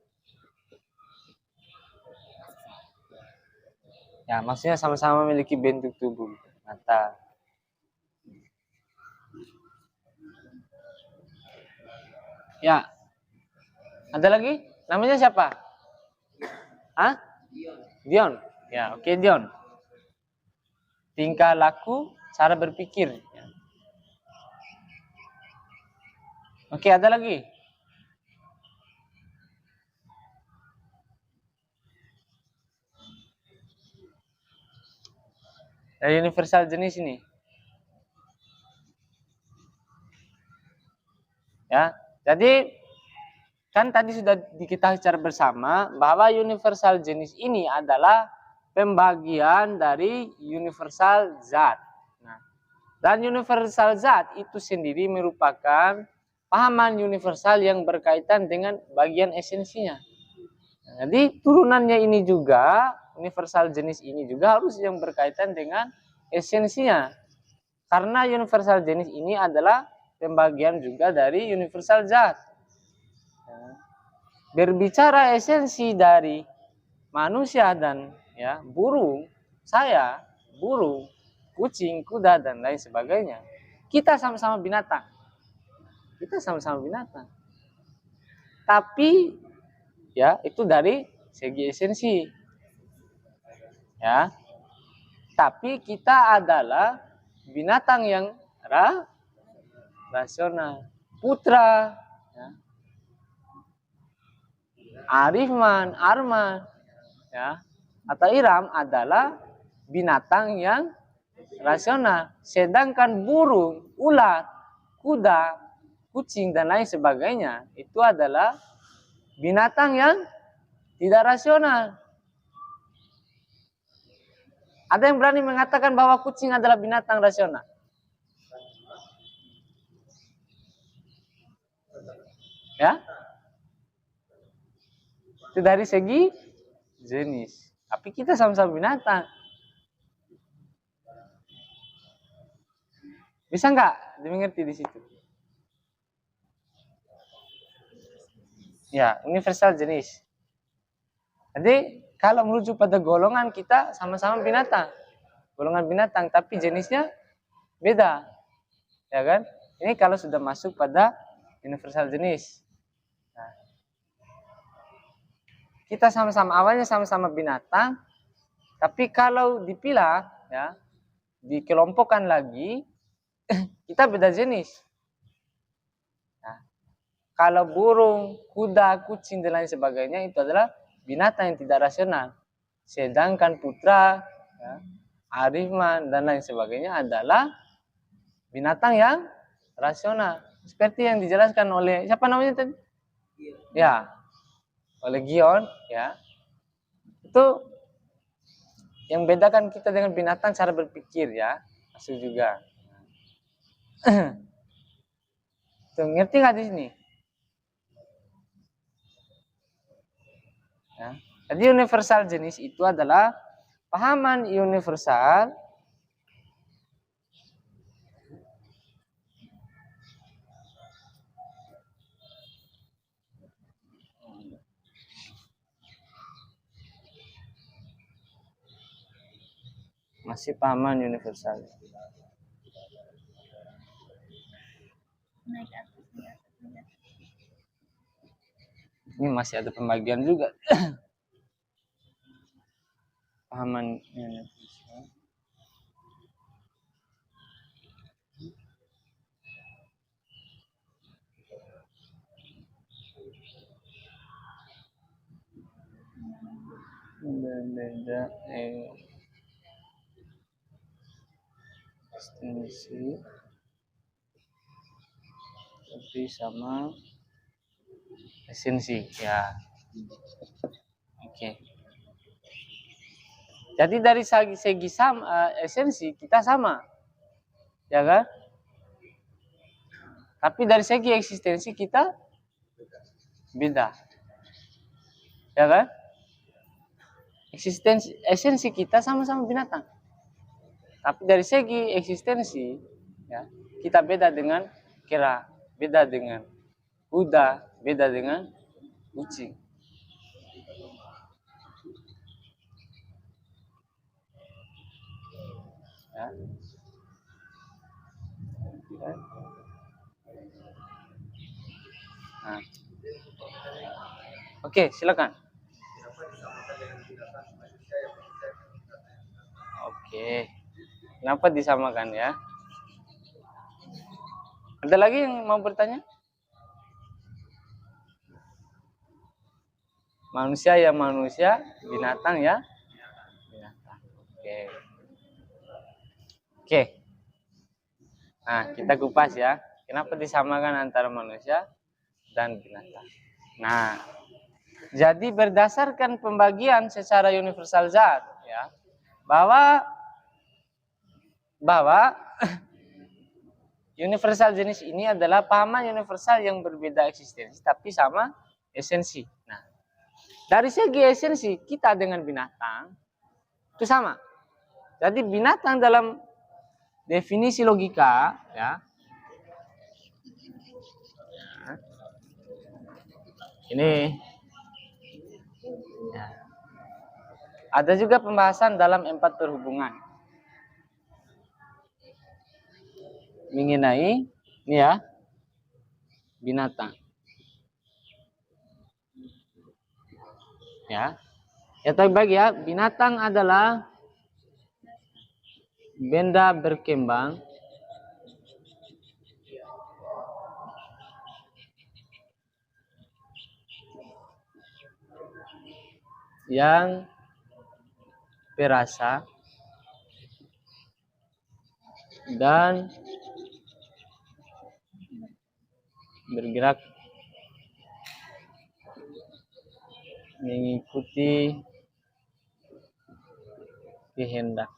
Ya, maksudnya sama-sama memiliki bentuk tubuh. Mata. Ya. Ada lagi? Namanya siapa? Hah? Dion. Ya, oke Dion. Tingkah laku, cara berpikir. Oke, ada lagi? Dari universal jenis ini. Ya. Jadi kan tadi sudah diketahui secara bersama bahwa universal jenis ini adalah pembagian dari universal zat. Nah, dan universal zat itu sendiri merupakan pahaman universal yang berkaitan dengan bagian esensinya. Nah, jadi turunannya ini juga, universal jenis ini juga harus yang berkaitan dengan esensinya. Karena universal jenis ini adalah pembagian juga dari universal zat. Berbicara esensi dari manusia dan ya burung, saya, burung, kucing, kuda dan lain sebagainya. Kita sama-sama binatang. Kita sama-sama binatang. Tapi ya itu dari segi esensi. Ya. Tapi kita adalah binatang yang rasional. Putra, ya. Arifman, Arman, ya, atau Iram adalah binatang yang rasional. Sedangkan burung, ular, kuda, kucing dan lain sebagainya itu adalah binatang yang tidak rasional. Ada yang berani mengatakan bahwa kucing adalah binatang rasional? Ya? Itu dari segi jenis. Tapi kita sama-sama binatang. Bisa nggak dimengerti di situ? Ya, universal jenis. Jadi kalau merujuk pada golongan kita sama-sama binatang. Golongan binatang, tapi jenisnya beda. Ya kan? Ini kalau sudah masuk pada universal jenis. Nah, kita sama-sama awalnya sama-sama binatang, tapi kalau dipilah, ya, dikelompokkan lagi, kita beda jenis. Nah, kalau burung, kuda, kucing dan lain sebagainya itu adalah binatang yang tidak rasional. Sedangkan putra, ya, Arifman dan lain sebagainya adalah binatang yang rasional. Seperti yang dijelaskan oleh siapa namanya tadi? Ya, oleh Gion, ya. Itu yang bedakan kita dengan binatang cara berpikir, ya. Masuk juga. Tuh, ngerti nggak di sini? Ya. Jadi universal jenis itu adalah pahaman universal masih pahaman universal. Ini masih ada pembagian juga. Pahaman universal. Beda ekstensi tapi sama esensi, ya. Oke. Jadi dari segi esensi kita sama, ya kan? Tapi dari segi eksistensi kita beda, ya kan? esensi kita sama-sama binatang. Tapi dari segi eksistensi, ya, kita beda dengan kera, beda dengan kuda, beda dengan kucing. Ya. Nah. Oke, silakan. Oke, kenapa disamakan ya? Ada lagi yang mau bertanya? Manusia ya manusia, binatang ya binatang. Oke. Oke. Nah, kita kupas ya. Kenapa disamakan antara manusia dan binatang? Nah, jadi berdasarkan pembagian secara universal zat, ya, bahwa universal jenis ini adalah pahaman universal yang berbeda eksistensi tapi sama esensi. Nah, dari segi esensi kita dengan binatang itu sama. Jadi binatang dalam definisi logika, ya, ini ya. Ada juga pembahasan dalam 4 perhubungan mengenai ini ya binatang. Ya. Ya terbagi ya, binatang adalah benda berkembang yang perasa dan bergerak mengikuti kehendak.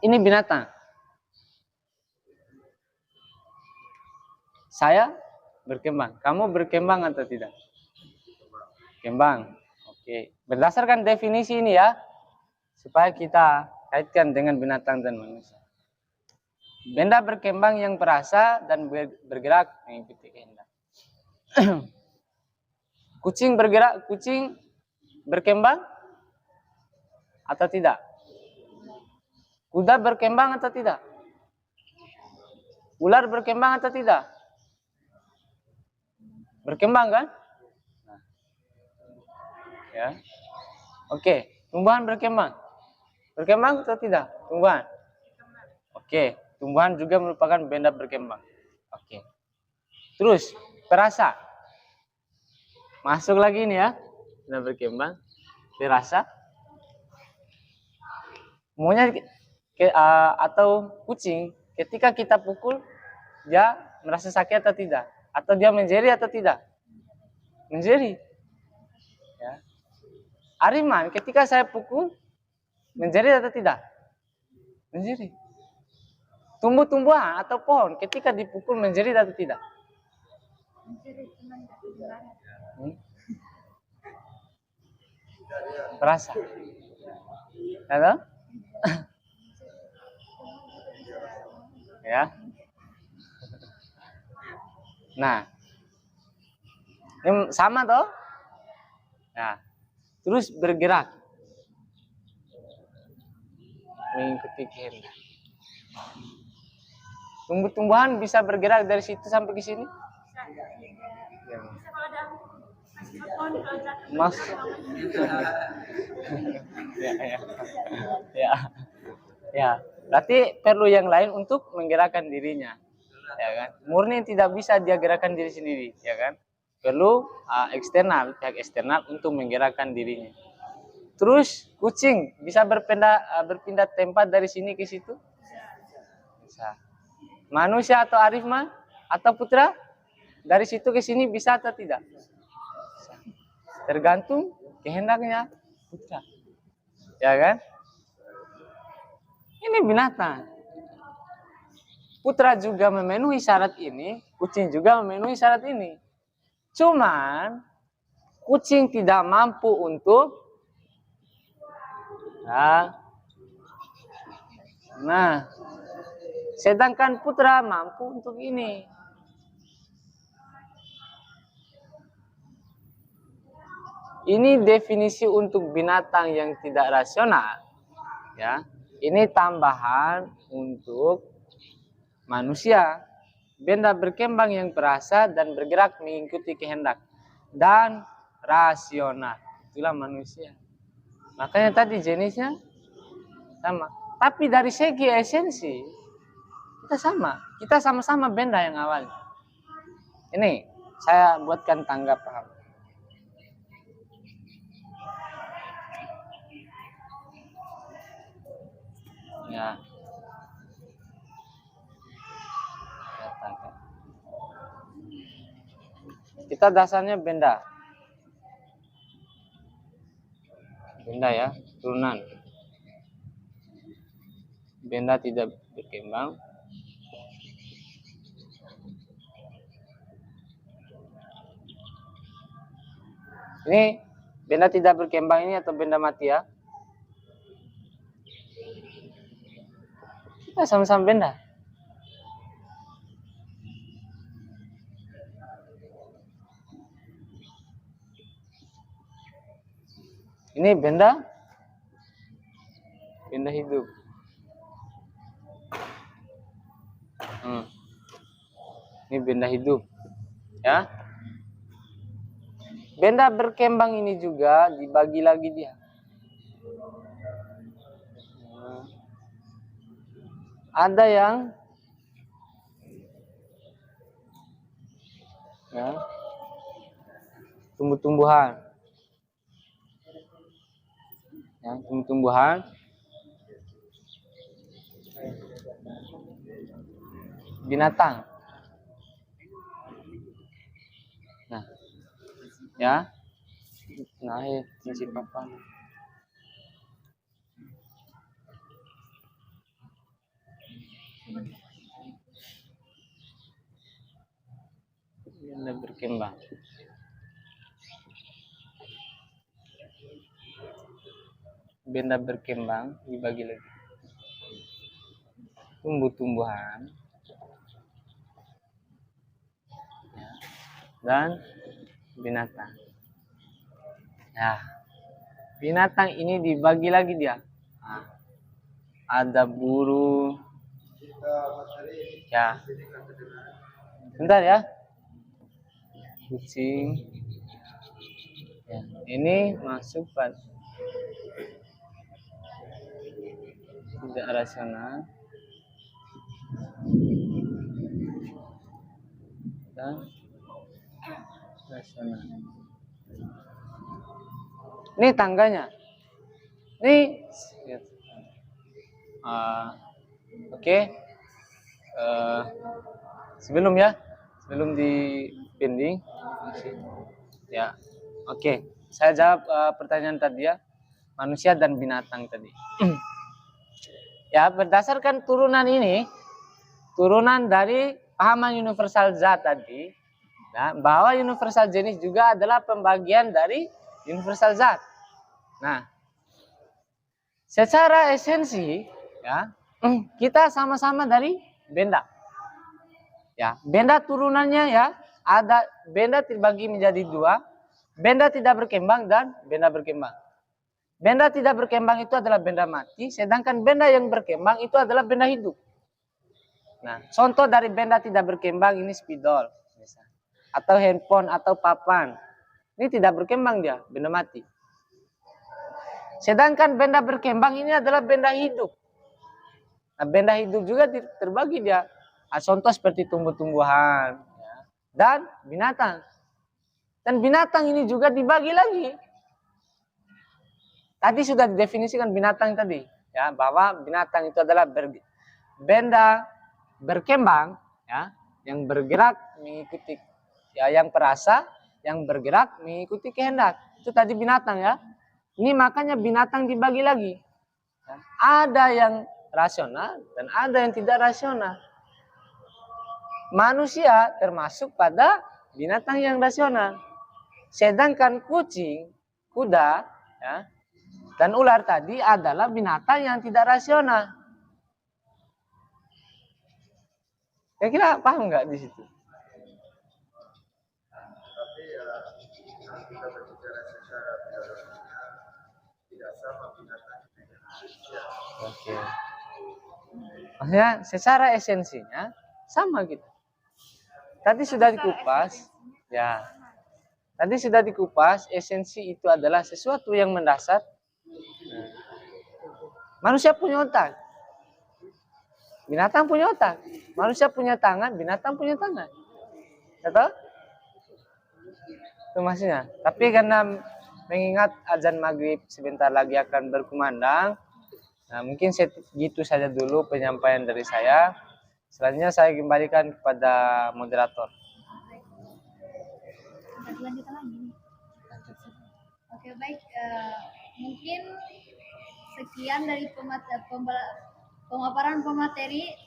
Ini binatang. Saya berkembang. Kamu berkembang atau tidak? Kembang. Oke. Berdasarkan definisi ini ya, supaya kita kaitkan dengan binatang dan manusia. Benda berkembang yang perasa dan bergerak mengikuti kehendak. Kucing bergerak, kucing berkembang atau tidak? Kuda berkembang atau tidak? Ular berkembang atau tidak? Berkembang kan? Ya. Oke, tumbuhan berkembang. Berkembang atau tidak? Tumbuhan. Oke, tumbuhan juga merupakan benda berkembang. Oke. Terus, perasa. Masuk lagi nih ya. Benda berkembang. Perasa. Maunya atau kucing, ketika kita pukul, dia merasa sakit atau tidak? Atau dia menjeri atau tidak? Menjeri. Ya. Ariman, ketika saya pukul, menjeri atau tidak? Menjeri. Tumbuh-tumbuhan atau pohon, ketika dipukul menjeri atau tidak? Perasa. Halo? Ya. Nah, ini sama toh? Nah, terus bergerak mengikuti kehendak. Tumbuh-tumbuhan bisa bergerak dari situ sampai ke sini? Mas. Ya. Berarti perlu yang lain untuk menggerakkan dirinya, ya kan? Murni tidak bisa dia gerakkan diri sendiri, ya kan? Perlu eksternal, pihak eksternal untuk menggerakkan dirinya. Terus kucing bisa berpindah tempat dari sini ke situ? Bisa. Manusia atau arif mah atau putra dari situ ke sini bisa atau tidak? Bisa. Tergantung kehendaknya putra, ya kan? Ini binatang. Putra juga memenuhi syarat ini, kucing juga memenuhi syarat ini. Cuman kucing tidak mampu untuk nah, sedangkan putra mampu untuk ini. Ini definisi untuk binatang yang tidak rasional, ya. Ini tambahan untuk manusia. Benda berkembang yang perasa dan bergerak mengikuti kehendak dan rasional. Itulah manusia. Makanya tadi jenisnya sama. Tapi dari segi esensi kita sama. Kita sama-sama benda yang awal. Ini saya buatkan tangga paham. Ya. Kita dasarnya benda. Benda ya, turunan. Benda tidak berkembang. Ini benda tidak berkembang ini atau benda mati ya? Kita sama-sama benda. Ini benda hidup. Ini benda hidup, ya. Benda berkembang ini juga dibagi lagi dia. Ada yang ya, tumbuh-tumbuhan. Ya, tumbuh-tumbuhan. Binatang. Nah, ya. Nah, prinsip apa? Benda berkembang. Benda berkembang dibagi lagi. Tumbuh-tumbuhan. Ya. Dan binatang. Ya. Binatang ini dibagi lagi dia. Nah, ada burung. Ya. Bentar ya. Kucing. Ya. Ini masuk pada tidak rasional dan rasional. Ini tangganya. Ini oke. Sebelum di pending ya. Oke. Saya jawab pertanyaan tadi ya. Manusia dan binatang tadi. Ya, berdasarkan turunan ini, turunan dari pahaman universal zat tadi, nah, bahwa universal jenis juga adalah pembagian dari universal zat. Nah, secara esensi, ya, kita sama-sama dari benda. Ya, benda turunannya ya, ada benda terbagi menjadi dua, benda tidak berkembang dan benda berkembang. Benda tidak berkembang itu adalah benda mati, sedangkan benda yang berkembang itu adalah benda hidup. Nah, contoh dari benda tidak berkembang ini spidol, misalnya. Atau handphone, atau papan. Ini tidak berkembang dia, benda mati. Sedangkan benda berkembang ini adalah benda hidup. Nah, benda hidup juga terbagi dia. Nah, contoh seperti tumbuh-tumbuhan ya, dan binatang. Dan binatang ini juga dibagi lagi. Tadi sudah didefinisikan binatang tadi, ya, bahwa binatang itu adalah benda berkembang, ya, yang bergerak mengikuti, ya, yang perasa, yang bergerak mengikuti kehendak. Itu tadi binatang ya. Ini makanya binatang dibagi lagi. Ya. Ada yang rasional dan ada yang tidak rasional. Manusia termasuk pada binatang yang rasional. Sedangkan kucing, kuda, ya, dan ular tadi adalah binatang yang tidak rasional. Kira-kira paham nggak di situ? Tapi ya kalau kita berbicara secara biologinya tidak sama binatang dengan manusia. Oke. Maksudnya secara esensinya sama gitu. Tadi sudah dikupas, ya. Tadi sudah dikupas, esensi itu adalah sesuatu yang mendasar. Manusia punya otak. Binatang punya otak. Manusia punya tangan, binatang punya tangan. Betul? Itu maksudnya. Tapi karena mengingat azan maghrib sebentar lagi akan berkumandang, nah mungkin segitu saja dulu penyampaian dari saya. Selanjutnya saya kembalikan kepada moderator. Lanjutan lagi. Oke, baik. Mungkin sekian dari pemaparan pemateri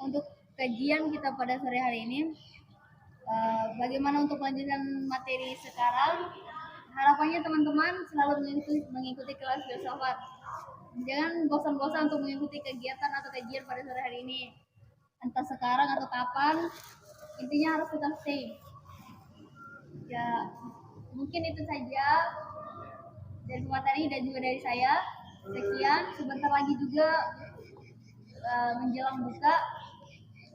untuk kajian kita pada sore hari ini. Bagaimana untuk melanjutkan materi sekarang? Harapannya teman-teman selalu mengikuti kelas filsafat. Jangan bosan-bosan untuk mengikuti kegiatan atau kajian pada sore hari ini. Entah sekarang atau kapan, intinya harus tetap stay. Ya, mungkin itu saja dari materi dan juga dari saya. Sekian, sebentar lagi juga menjelang buka.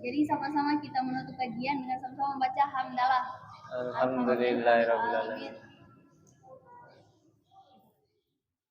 Jadi sama-sama kita menutup kajian dengan sama-sama membaca hamdalah. Alhamdulillahirabbil alamin.